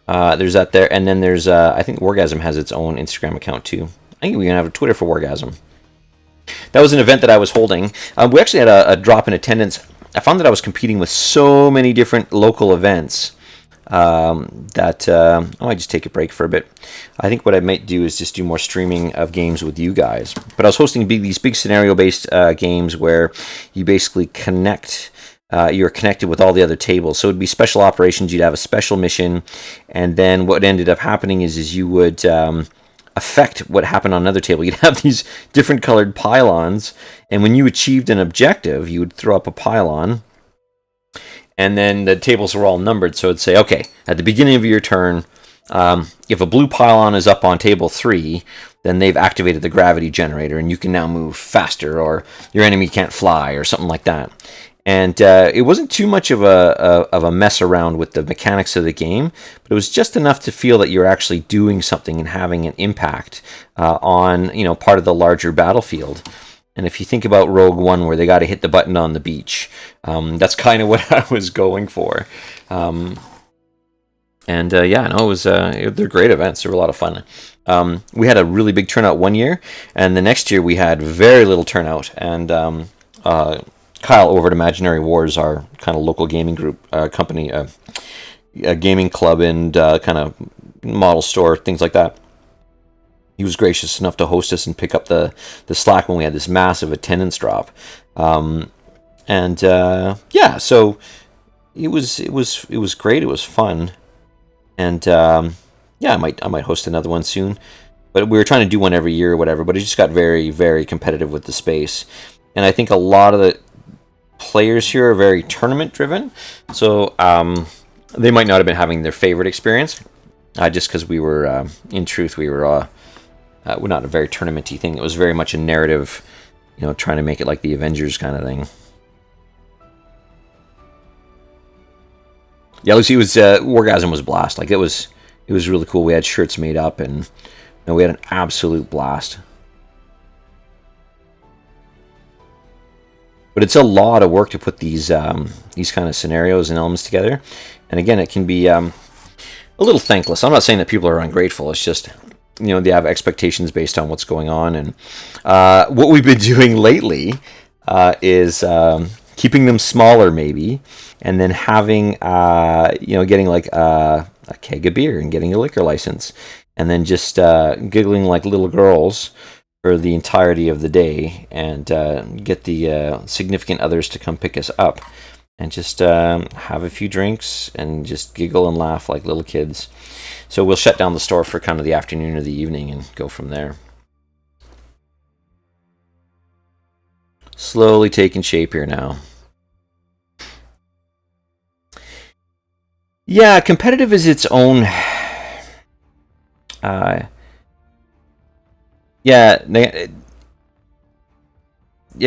There's that there, and then there's, I think Wargasm has its own Instagram account too. I think we can have a Twitter for Wargasm. That was an event that I was holding. We actually had a drop in attendance. I found that I was competing with so many different local events that I might just take a break for a bit. I think what I might do is just do more streaming of games with you guys. But I was hosting these big scenario-based games where you basically connect. You're connected with all the other tables. So it'd be special operations. You'd have a special mission, and then what ended up happening is you would affect what happened on another table. You'd have these different colored pylons, and when you achieved an objective, you would throw up a pylon, and then the tables were all numbered. So it'd say, okay, at the beginning of your turn, if a blue pylon is up on table 3, then they've activated the gravity generator, and you can now move faster, or your enemy can't fly, or something like that. And it wasn't too much of a mess around with the mechanics of the game, but it was just enough to feel that you're actually doing something and having an impact on part of the larger battlefield. And if you think about Rogue One, where they got to hit the button on the beach, that's kind of what I was going for. Yeah, no, it was they're great events. They were a lot of fun. We had a really big turnout one year, and the next year we had very little turnout. And Kyle over at Imaginary Wars, our kind of local gaming group company, a gaming club and kind of model store, things like that. He was gracious enough to host us and pick up the slack when we had this massive attendance drop. So it was great. It was fun. And I might host another one soon. But we were trying to do one every year or whatever, but it just got very, very competitive with the space. And I think a lot of the players here are very tournament driven. So they might not have been having their favorite experience. Just because we were, in truth, we're not a very tournament-y thing. It was very much a narrative, trying to make it like the Avengers kind of thing. Yeah, it was Wargasm was a blast. Like it was really cool. We had shirts made up, and we had an absolute blast. But it's a lot of work to put these kind of scenarios and elements together. And again, it can be a little thankless. I'm not saying that people are ungrateful. It's just they have expectations based on what's going on. And what we've been doing lately is keeping them smaller, maybe, and then having getting like a keg of beer and getting a liquor license, and then just giggling like little girls for the entirety of the day, and get the significant others to come pick us up, and just have a few drinks and just giggle and laugh like little kids. So we'll shut down the store for kind of the afternoon or the evening and go from there. Slowly taking shape here now. Yeah, competitive is its own.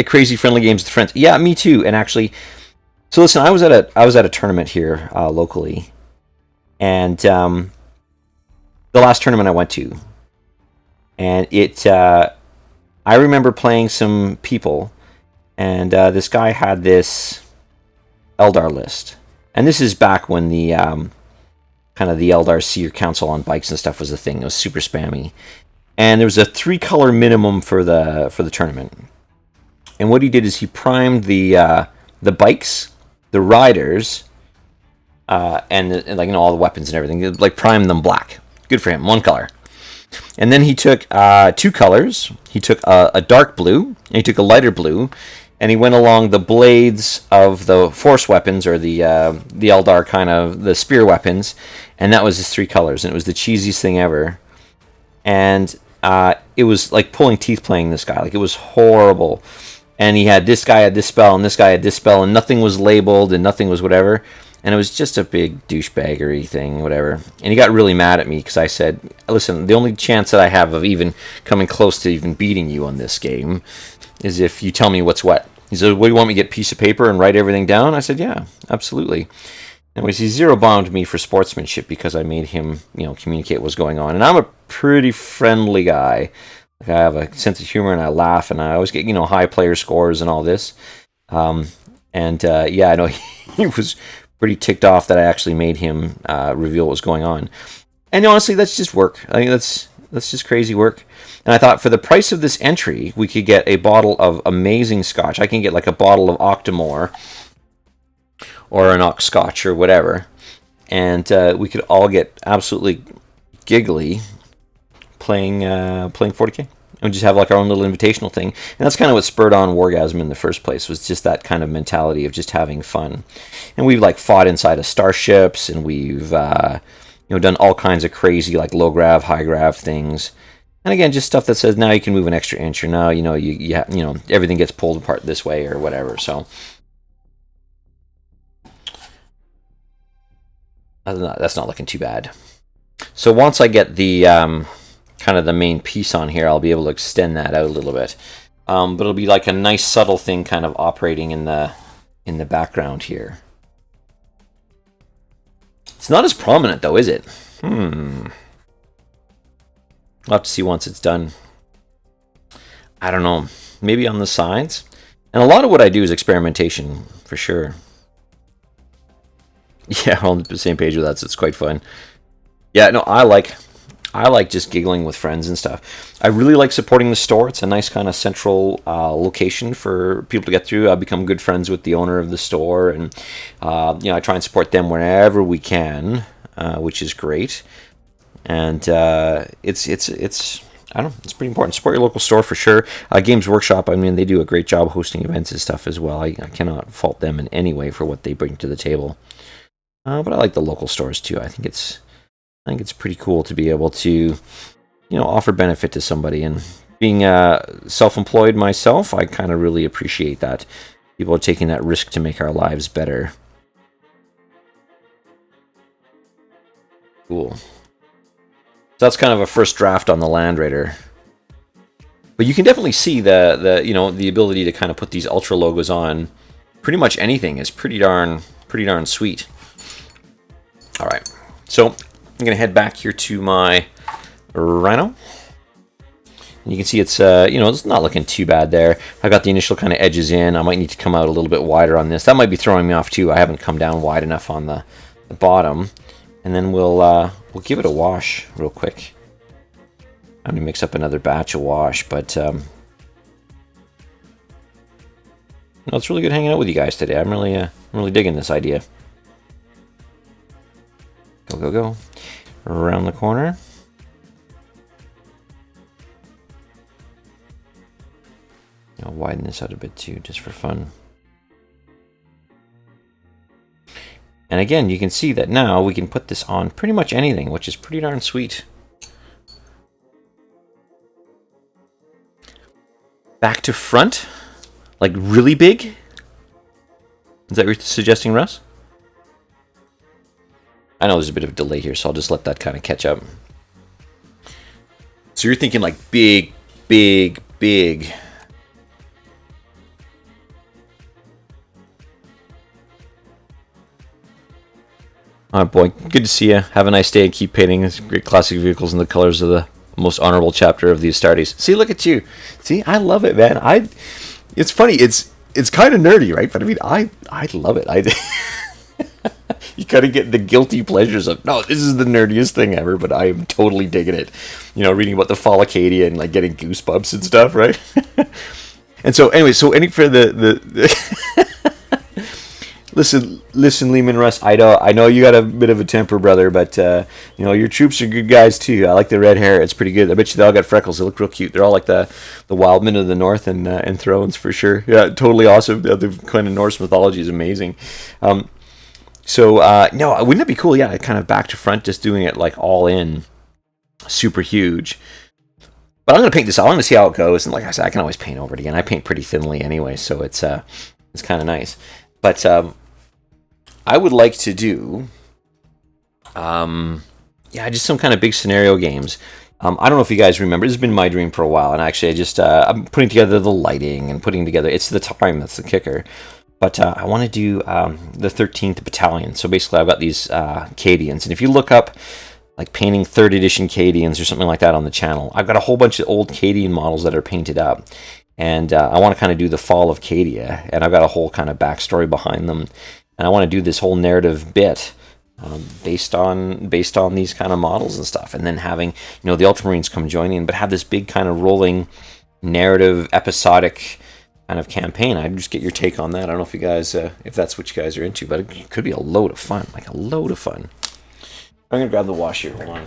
Crazy friendly games with friends. Yeah, me too. And actually, so listen, I was at a tournament here locally, and the last tournament I went to, and I remember playing some people, and this guy had this Eldar list. And this is back when the kind of the Eldar Seer Council on bikes and stuff was a thing. It was super spammy, and there was a 3-color minimum for the tournament. And what he did is he primed the bikes, the riders, and all the weapons and everything. Like primed them black. Good for him. 1 color. And then he took 2 colors. He took a dark blue and he took a lighter blue. And he went along the blades of the force weapons, or the Eldar kind of the spear weapons, and that was his 3 colors. And it was the cheesiest thing ever. And it was like pulling teeth playing this guy. Like it was horrible. And this guy had this spell, and this guy had this spell, and nothing was labeled, and nothing was whatever. And it was just a big douchebaggery thing, whatever. And he got really mad at me because I said, "Listen, the only chance that I have of even coming close to even beating you on this game is if you tell me what's what." He said, "What, do you want me to get a piece of paper and write everything down?" I said, "Yeah, absolutely." Anyways, he zero-bombed me for sportsmanship because I made him, communicate what's going on. And I'm a pretty friendly guy. Like, I have a sense of humor, and I laugh, and I always get, high player scores and all this. I know he was pretty ticked off that I actually made him reveal what was going on. And honestly, that's just work. I think that's just crazy work. And I thought for the price of this entry, we could get a bottle of amazing scotch. I can get like a bottle of Octomore or an Ox Scotch or whatever. And we could all get absolutely giggly playing 40K. And just have like our own little invitational thing. And that's kind of what spurred on Wargasm in the first place, was just that kind of mentality of just having fun. And we've like fought inside of starships, and we've done all kinds of crazy like low grav, high grav things. And again, just stuff that says now you can move an extra inch, or now everything gets pulled apart this way or whatever. So that's not looking too bad. So once I get the kind of the main piece on here, I'll be able to extend that out a little bit. But it'll be like a nice subtle thing kind of operating in the background here. It's not as prominent though, is it? I'll have to see once it's done. I don't know, maybe on the sides. And a lot of what I do is experimentation, for sure. Yeah, we're on the same page with that, so it's quite fun. Yeah, no, I like just giggling with friends and stuff. I really like supporting the store. It's a nice kind of central location for people to get through. I've become good friends with the owner of the store, and I try and support them whenever we can, which is great. And it's I don't know, it's pretty important. Support your local store for sure. Games Workshop, I mean, they do a great job hosting events and stuff as well. I cannot fault them in any way for what they bring to the table. But I like the local stores too. I think it's pretty cool to be able to, offer benefit to somebody. And being self-employed myself, I kind of really appreciate that. People are taking that risk to make our lives better. Cool. So that's kind of a first draft on the Land Raider. But you can definitely see the ability to kind of put these Ultra logos on pretty much anything is pretty darn sweet. All right, so I'm going to head back here to my Rhino. And you can see it's not looking too bad there. I got the initial kind of edges in. I might need to come out a little bit wider on this. That might be throwing me off too. I haven't come down wide enough on the bottom. And then we'll give it a wash real quick. I'm going to mix up another batch of wash, but it's really good hanging out with you guys today. I'm really digging this idea. Go. Around the corner. I'll widen this out a bit too, just for fun. And again, you can see that now we can put this on pretty much anything, which is pretty darn sweet. Back to front? Like really big? Is that what you're suggesting, Russ? I know there's a bit of a delay here, so I'll just let that kind of catch up. So you're thinking like big. All right, boy. Good to see you. Have a nice day and keep painting. It's great classic vehicles in the colors of the most honorable chapter of the Astartes. See, look at you. See, I love it, man. It's funny. It's kind of nerdy, right? But I mean, I love it. You kind of get the guilty pleasures of, no, this is the nerdiest thing ever, but I am totally digging it. Reading about the Fall Acadia and like getting goosebumps and stuff, right? And so anyway, for the listen, Lehman Russ, I know you got a bit of a temper, brother, but your troops are good guys too. I like the red hair; it's pretty good. I bet you they all got freckles. They look real cute. They're all like the Wildmen of the North and Thrones for sure. Yeah, totally awesome. The kind of Norse mythology is amazing. So, no, wouldn't it be cool? Yeah, kind of back to front, just doing it like all in, super huge. But I'm going to paint this out. I'm going to see how it goes. And like I said, I can always paint over it again. I paint pretty thinly anyway, so it's kind of nice. But I would like to do, just some kind of big scenario games. I don't know if you guys remember. This has been my dream for a while. And actually, I'm putting together the lighting and putting together. It's the time that's the kicker. But I want to do the 13th Battalion. So basically, I've got these Cadians. And if you look up, like, painting 3rd edition Cadians or something like that on the channel, I've got a whole bunch of old Cadian models that are painted up. And I want to kind of do the fall of Cadia. And I've got a whole kind of backstory behind them. And I want to do this whole narrative bit based on these kind of models and stuff. And then having, the Ultramarines come join in, but have this big kind of rolling narrative, episodic kind of campaign. I'd just get your take on that. I don't know if you guys, if that's what you guys are into, but it could be a load of fun, like a load of fun. I'm gonna grab the wash here. Hold on.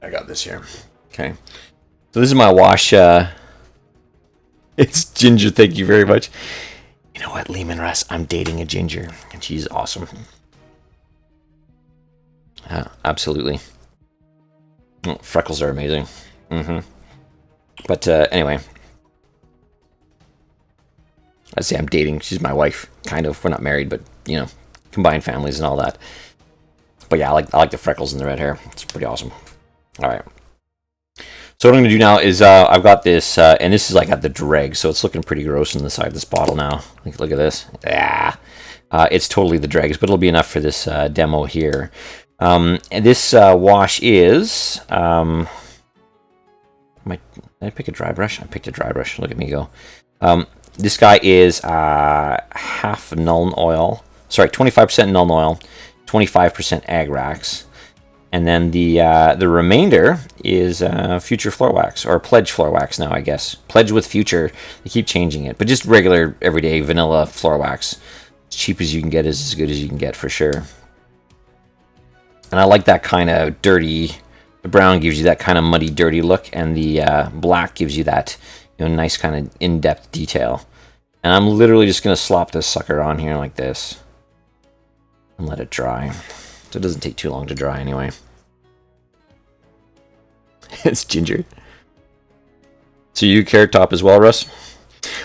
I got this here. Okay. So this is my wash. It's Ginger. Thank you very much. You know what, Lehman Russ? I'm dating a Ginger, and she's awesome. Absolutely. Oh, freckles are amazing. But anyway, I'd say I'm dating. She's my wife, kind of. We're not married, but combined families and all that. But yeah, I like the freckles and the red hair. It's pretty awesome. All right. So what I'm going to do now is I've got this, and this is like at the dreg, so it's looking pretty gross on the side of this bottle now. Look at this. Yeah. It's totally the dregs, but it'll be enough for this demo here. And this wash is... did I pick a dry brush? I picked a dry brush. Look at me go. This guy is half Nuln Oil. Sorry, 25% Nuln Oil, 25% Agrax. And then the remainder is Future Floor Wax, or Pledge Floor Wax now, I guess. Pledge with Future. They keep changing it. But just regular, everyday, vanilla floor wax. As cheap as you can get is as good as you can get, for sure. And I like that kind of dirty... The brown gives you that kind of muddy, dirty look, and the black gives you that nice kind of in-depth detail. And I'm literally just going to slop this sucker on here like this. And let it dry. So it doesn't take too long to dry anyway. It's ginger. So you Carrot Top as well, Russ?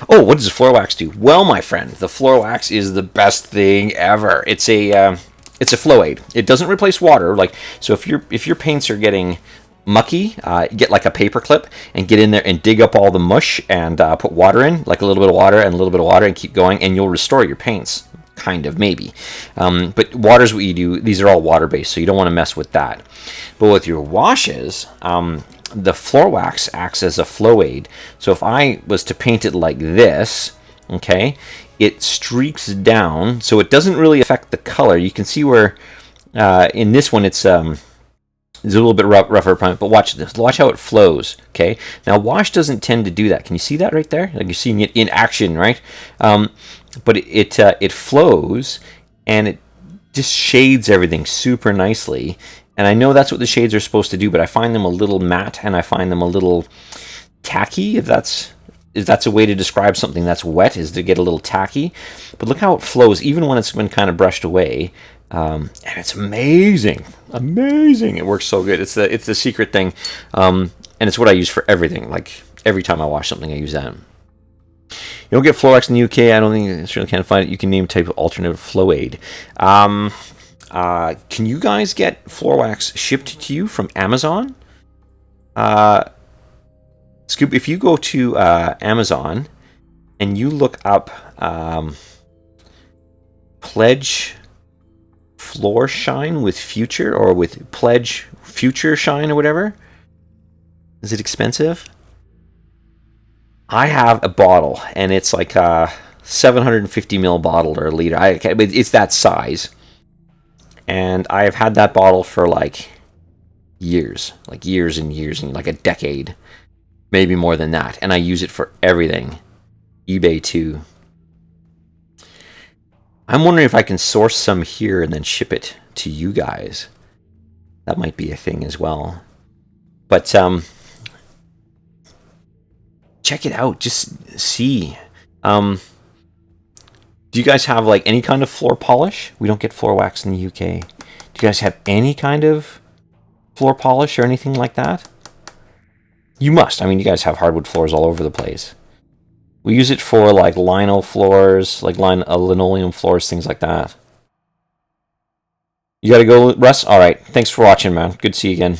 Oh, what does the floor wax do? Well, my friend, the floor wax is the best thing ever. It's a flow aid. It doesn't replace water. So if your paints are getting mucky, get like a paper clip and get in there and dig up all the mush and put water in, like a little bit of water and a little bit of water, and keep going, and you'll restore your paints. Kind of, maybe. But water's what you do. These are all water-based, so you don't want to mess with that. But with your washes, the floor wax acts as a flow aid. So if I was to paint it like this, okay, it streaks down, so it doesn't really affect the color. You can see where in this one it's a little bit rougher, but watch this. Watch how it flows, okay? Now, wash doesn't tend to do that. Can you see that right there? Like you're seeing it in action, right? But it flows, and it just shades everything super nicely. And I know that's what the shades are supposed to do, but I find them a little matte, and I find them a little tacky, if that's a way to describe something that's wet, is to get a little tacky. But look how it flows, even when it's been kind of brushed away. And it's amazing. Amazing. It works so good. It's the secret thing. And it's what I use for everything. Like, every time I wash something, I use that. You don't get floor wax in the UK. I don't think I certainly can't find it. You can name type of alternative flow aid. Can you guys get floor wax shipped to you from Amazon? Scoop, if you go to Amazon and you look up Pledge Floor Shine with Future, or with Pledge Future Shine or whatever, is it expensive? I have a bottle, and it's like a 750 ml bottle or a liter. It's that size. And I have had that bottle for like years and years, and like a decade. Maybe more than that. And I use it for everything. eBay too. I'm wondering if I can source some here and then ship it to you guys. That might be a thing as well. But check it out. Just see. Do you guys have like any kind of floor polish? We don't get floor wax in the UK. Do you guys have any kind of floor polish or anything like that? You must. I mean, you guys have hardwood floors all over the place. We use it for like lino floors, like linoleum floors, things like that. You gotta go, Russ? Alright, thanks for watching, man. Good to see you again.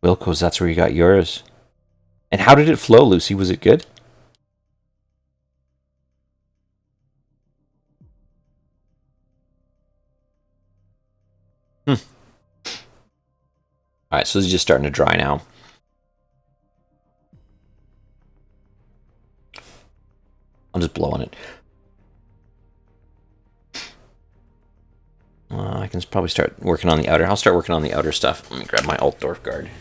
Wilco's, that's where you got yours. And how did it flow, Lucy? Was it good? Alright, so this is just starting to dry now. I'm just blowing it. I can probably start working on the outer. I'll start working on the outer stuff. Let me grab my Altdorf guard.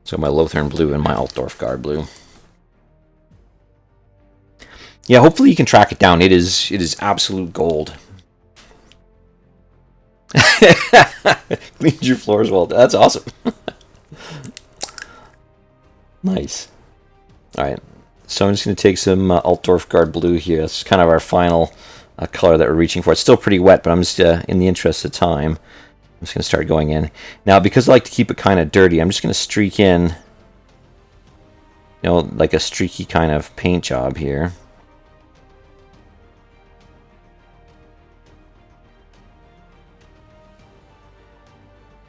So my Lothern blue and my Altdorf guard blue. Yeah, hopefully you can track it down. It is absolute gold. Cleaned your floors well. That's awesome. Nice. Alright, so I'm just going to take some Altdorf guard blue here. That's kind of our final color that we're reaching for. It's still pretty wet, but I'm just in the interest of time. I'm just going to start going in. Now, because I like to keep it kind of dirty, I'm just going to streak in, you know, like a streaky kind of paint job here.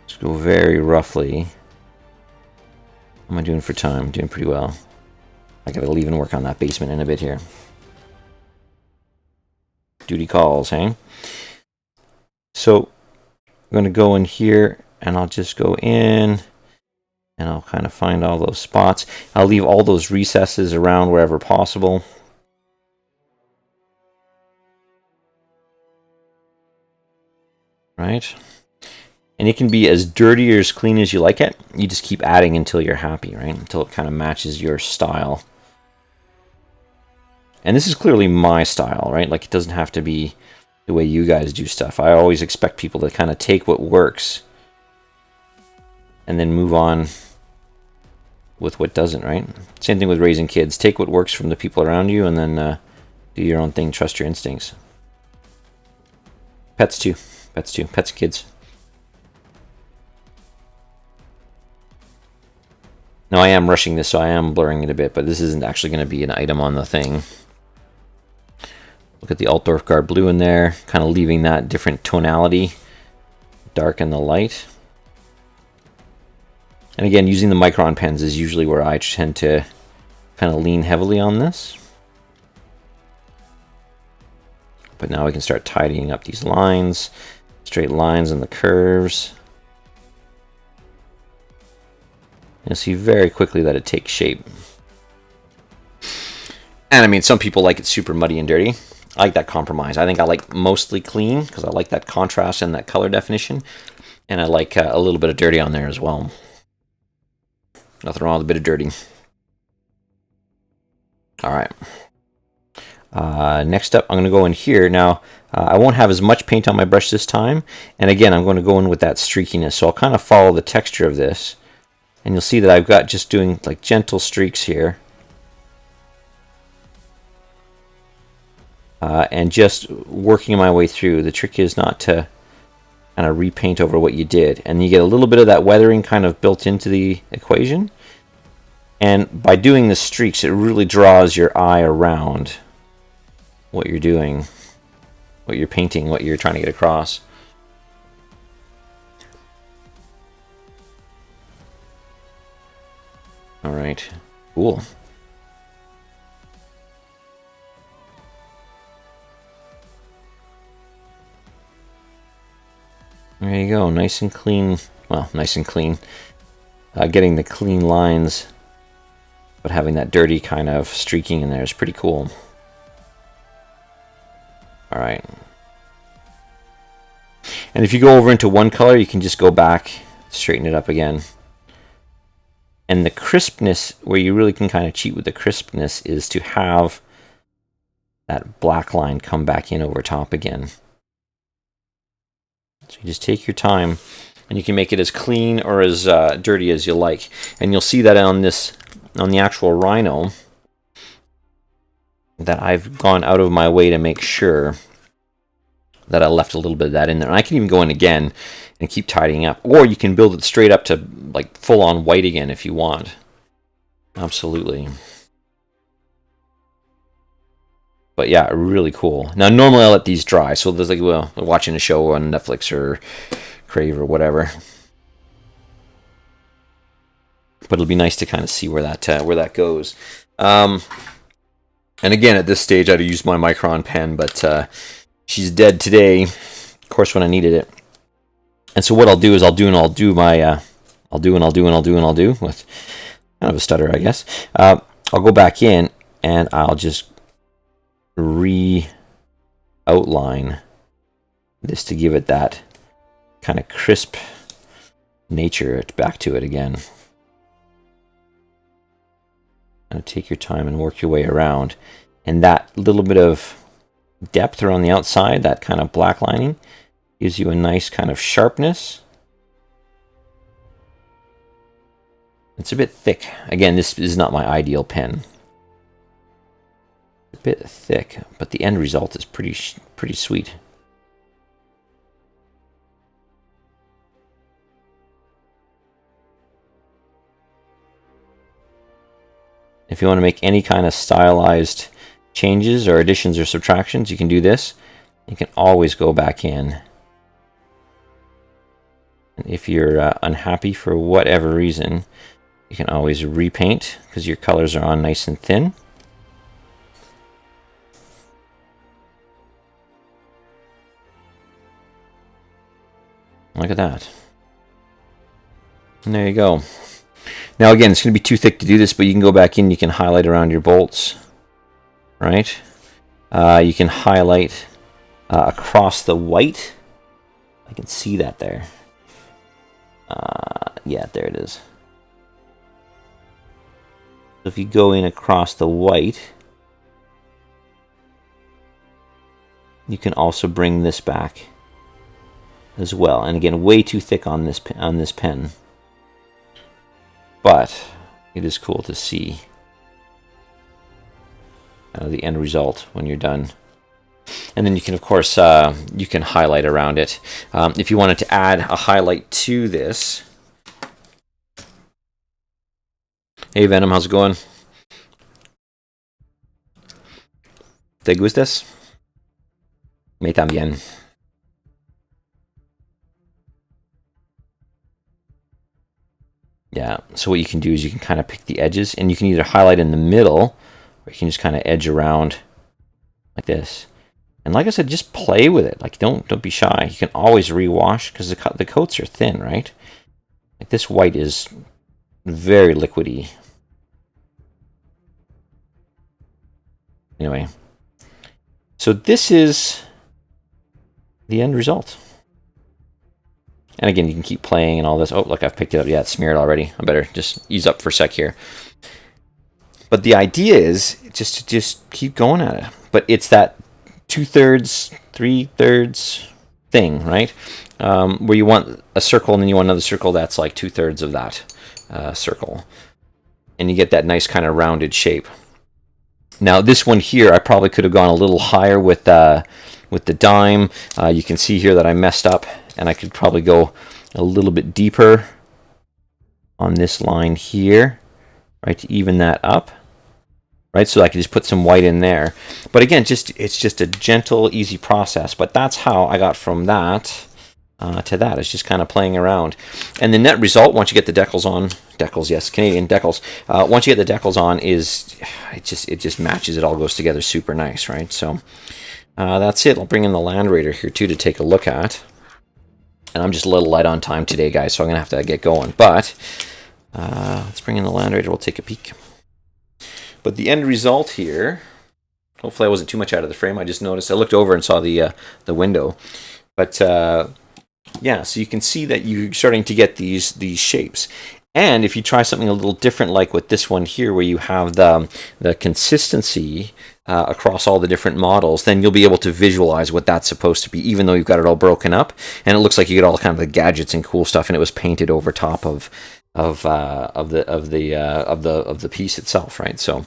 Just go very roughly. What am I doing for time? I'm doing pretty well. I gotta leave and work on that basement in a bit here. Duty calls, hey? So, I'm gonna go in here, and I'll just go in, and I'll kind of find all those spots. I'll leave all those recesses around wherever possible. Right? And it can be as dirty or as clean as you like it. You just keep adding until you're happy, right? Until it kind of matches your style. And this is clearly my style, right? Like, it doesn't have to be the way you guys do stuff. I always expect people to kind of take what works and then move on with what doesn't, right? Same thing with raising kids. Take what works from the people around you and then do your own thing. Trust your instincts. Pets too. Pets too. Pets and kids. Now, I am rushing this, so I am blurring it a bit, but this isn't actually going to be an item on the thing. Look at the Altdorf Guard blue in there, kind of leaving that different tonality, dark and the light. And again, using the micron pens is usually where I tend to kind of lean heavily on this. But now we can start tidying up these lines, straight lines and the curves. You'll see very quickly that it takes shape. And I mean, some people like it super muddy and dirty. I like that compromise. I think I like mostly clean because I like that contrast and that color definition. And I like a little bit of dirty on there as well. Nothing wrong with a bit of dirty. All right. Next up, I'm going to go in here. Now, I won't have as much paint on my brush this time. And again, I'm going to go in with that streakiness. So I'll kind of follow the texture of this. And you'll see that I've got just doing like gentle streaks here. And just working my way through. The trick is not to kind of repaint over what you did. And you get a little bit of that weathering kind of built into the equation. And by doing the streaks, it really draws your eye around what you're doing, what you're painting, what you're trying to get across. All right, cool. There you go, nice and clean. Well, nice and clean. Getting the clean lines, but having that dirty kind of streaking in there is pretty cool. All right. And if you go over into one color, you can just go back, straighten it up again. And the crispness, where you really can kind of cheat with the crispness, is to have that black line come back in over top again. So you just take your time, and you can make it as clean or as dirty as you like. And you'll see that on the actual Rhino, that I've gone out of my way to make sure that I left a little bit of that in there. And I can even go in again and keep tidying up. Or you can build it straight up to like full-on white again if you want. Absolutely. But yeah, really cool. Now, normally I let these dry. So there's like, well, watching a show on Netflix or Crave or whatever. But it'll be nice to kind of see where that goes. And again, at this stage, I'd use my Micron pen, but she's dead today. Of course, when I needed it. And so what I'll do is I'll do with kind of a stutter, I guess. I'll go back in and I'll just re-outline this to give it that kind of crisp nature back to it again. And take your time and work your way around. And that little bit of depth around the outside, that kind of black lining, gives you a nice kind of sharpness. It's a bit thick. Again, this is not my ideal pen. A bit thick, but the end result is pretty sweet. If you want to make any kind of stylized changes or additions or subtractions, you can do this. You can always go back in. And if you're unhappy for whatever reason, you can always repaint because your colors are on nice and thin. Look at that. And there you go. Now again, it's going to be too thick to do this, but you can go back in, you can highlight around your bolts, right? You can highlight across the white. I can see that there. Yeah, there it is. So if you go in across the white, you can also bring this back as well. And again, way too thick on this pen. But it is cool to see the end result when you're done. And then you can, of course, you can highlight around it. If you wanted to add a highlight to this. Hey Venom, how's it going? ¿Te gustas? Me también. Yeah, so what you can do is you can kind of pick the edges, and you can either highlight in the middle, or you can just kind of edge around like this. And like I said, just play with it. Like don't be shy. You can always rewash because the coats are thin, right? Like this white is very liquidy. Anyway, so this is the end result. And again, you can keep playing and all this. Oh, look, I've picked it up. Yeah, it's smeared already. I better just ease up for a sec here. But the idea is just to keep going at it. But it's that 2/3, 3/3 thing, right? Where you want a circle and then you want another circle that's like 2/3 of that circle. And you get that nice kind of rounded shape. Now this one here, I probably could have gone a little higher with the dime. You can see here that I messed up, and I could probably go a little bit deeper on this line here, right, to even that up, right? So I can just put some white in there. But again, it's just a gentle, easy process. But that's how I got from that to that. It's just kind of playing around. And the net result, once you get the decals on, yes, Canadian decals. Once you get the decals on, is it just matches. It all goes together super nice, right? So that's it. I'll bring in the Land Raider here too to take a look at. And I'm just a little light on time today, guys, so I'm gonna have to get going. But let's bring in the Land Raider. We'll take a peek. But the end result here. Hopefully, I wasn't too much out of the frame. I just noticed. I looked over and saw the window. But yeah, so you can see that you're starting to get these shapes. And if you try something a little different, like with this one here, where you have the consistency across all the different models, then you'll be able to visualize what that's supposed to be, even though you've got it all broken up. And it looks like you get all kind of the gadgets and cool stuff, and it was painted over top of the piece itself, right? So,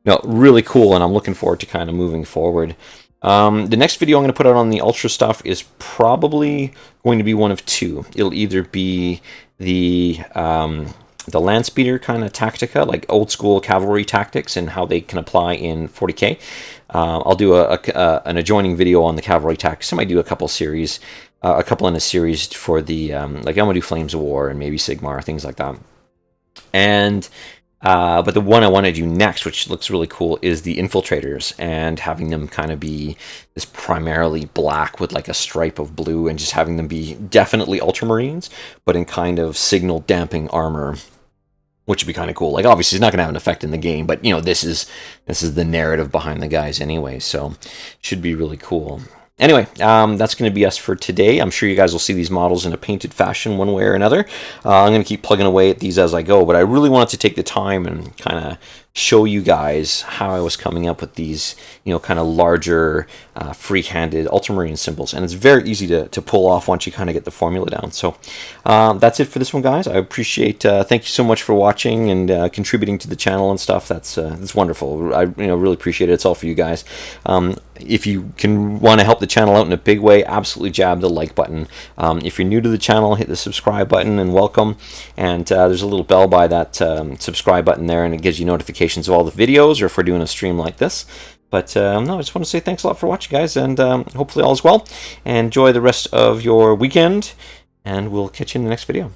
no, really cool, and I'm looking forward to kind of moving forward. The next video I'm going to put out on the Ultra stuff is probably going to be one of two. It'll either be the land speeder kind of tactica, like old school cavalry tactics and how they can apply in 40K. I'll do an adjoining video on the cavalry tactics. I might do a couple series, a couple in a series for the like I'm gonna do Flames of War and maybe Sigmar, things like that. And but the one I want to do next, which looks really cool, is the infiltrators, and having them kind of be this primarily black with like a stripe of blue, and just having them be definitely Ultramarines, but in kind of signal damping armor, which would be kind of cool. Like obviously it's not going to have an effect in the game, but you know, this is the narrative behind the guys anyway, so should be really cool. Anyway, that's going to be us for today. I'm sure you guys will see these models in a painted fashion one way or another. I'm going to keep plugging away at these as I go, but I really wanted to take the time and kind of show you guys how I was coming up with these, you know, kind of larger free-handed Ultramarine symbols. And it's very easy to pull off once you kind of get the formula down. So that's it for this one, guys. I appreciate, thank you so much for watching and contributing to the channel and stuff. That's wonderful. I really appreciate it. It's all for you guys. if you can want to help the channel out in a big way, absolutely jab the like button. If you're new to the channel, hit the subscribe button and welcome. And there's a little bell by that subscribe button there, and it gives you notifications of all the videos or if we're doing a stream like this. But no, I just want to say thanks a lot for watching, guys, and hopefully all is well. And enjoy the rest of your weekend, and we'll catch you in the next video.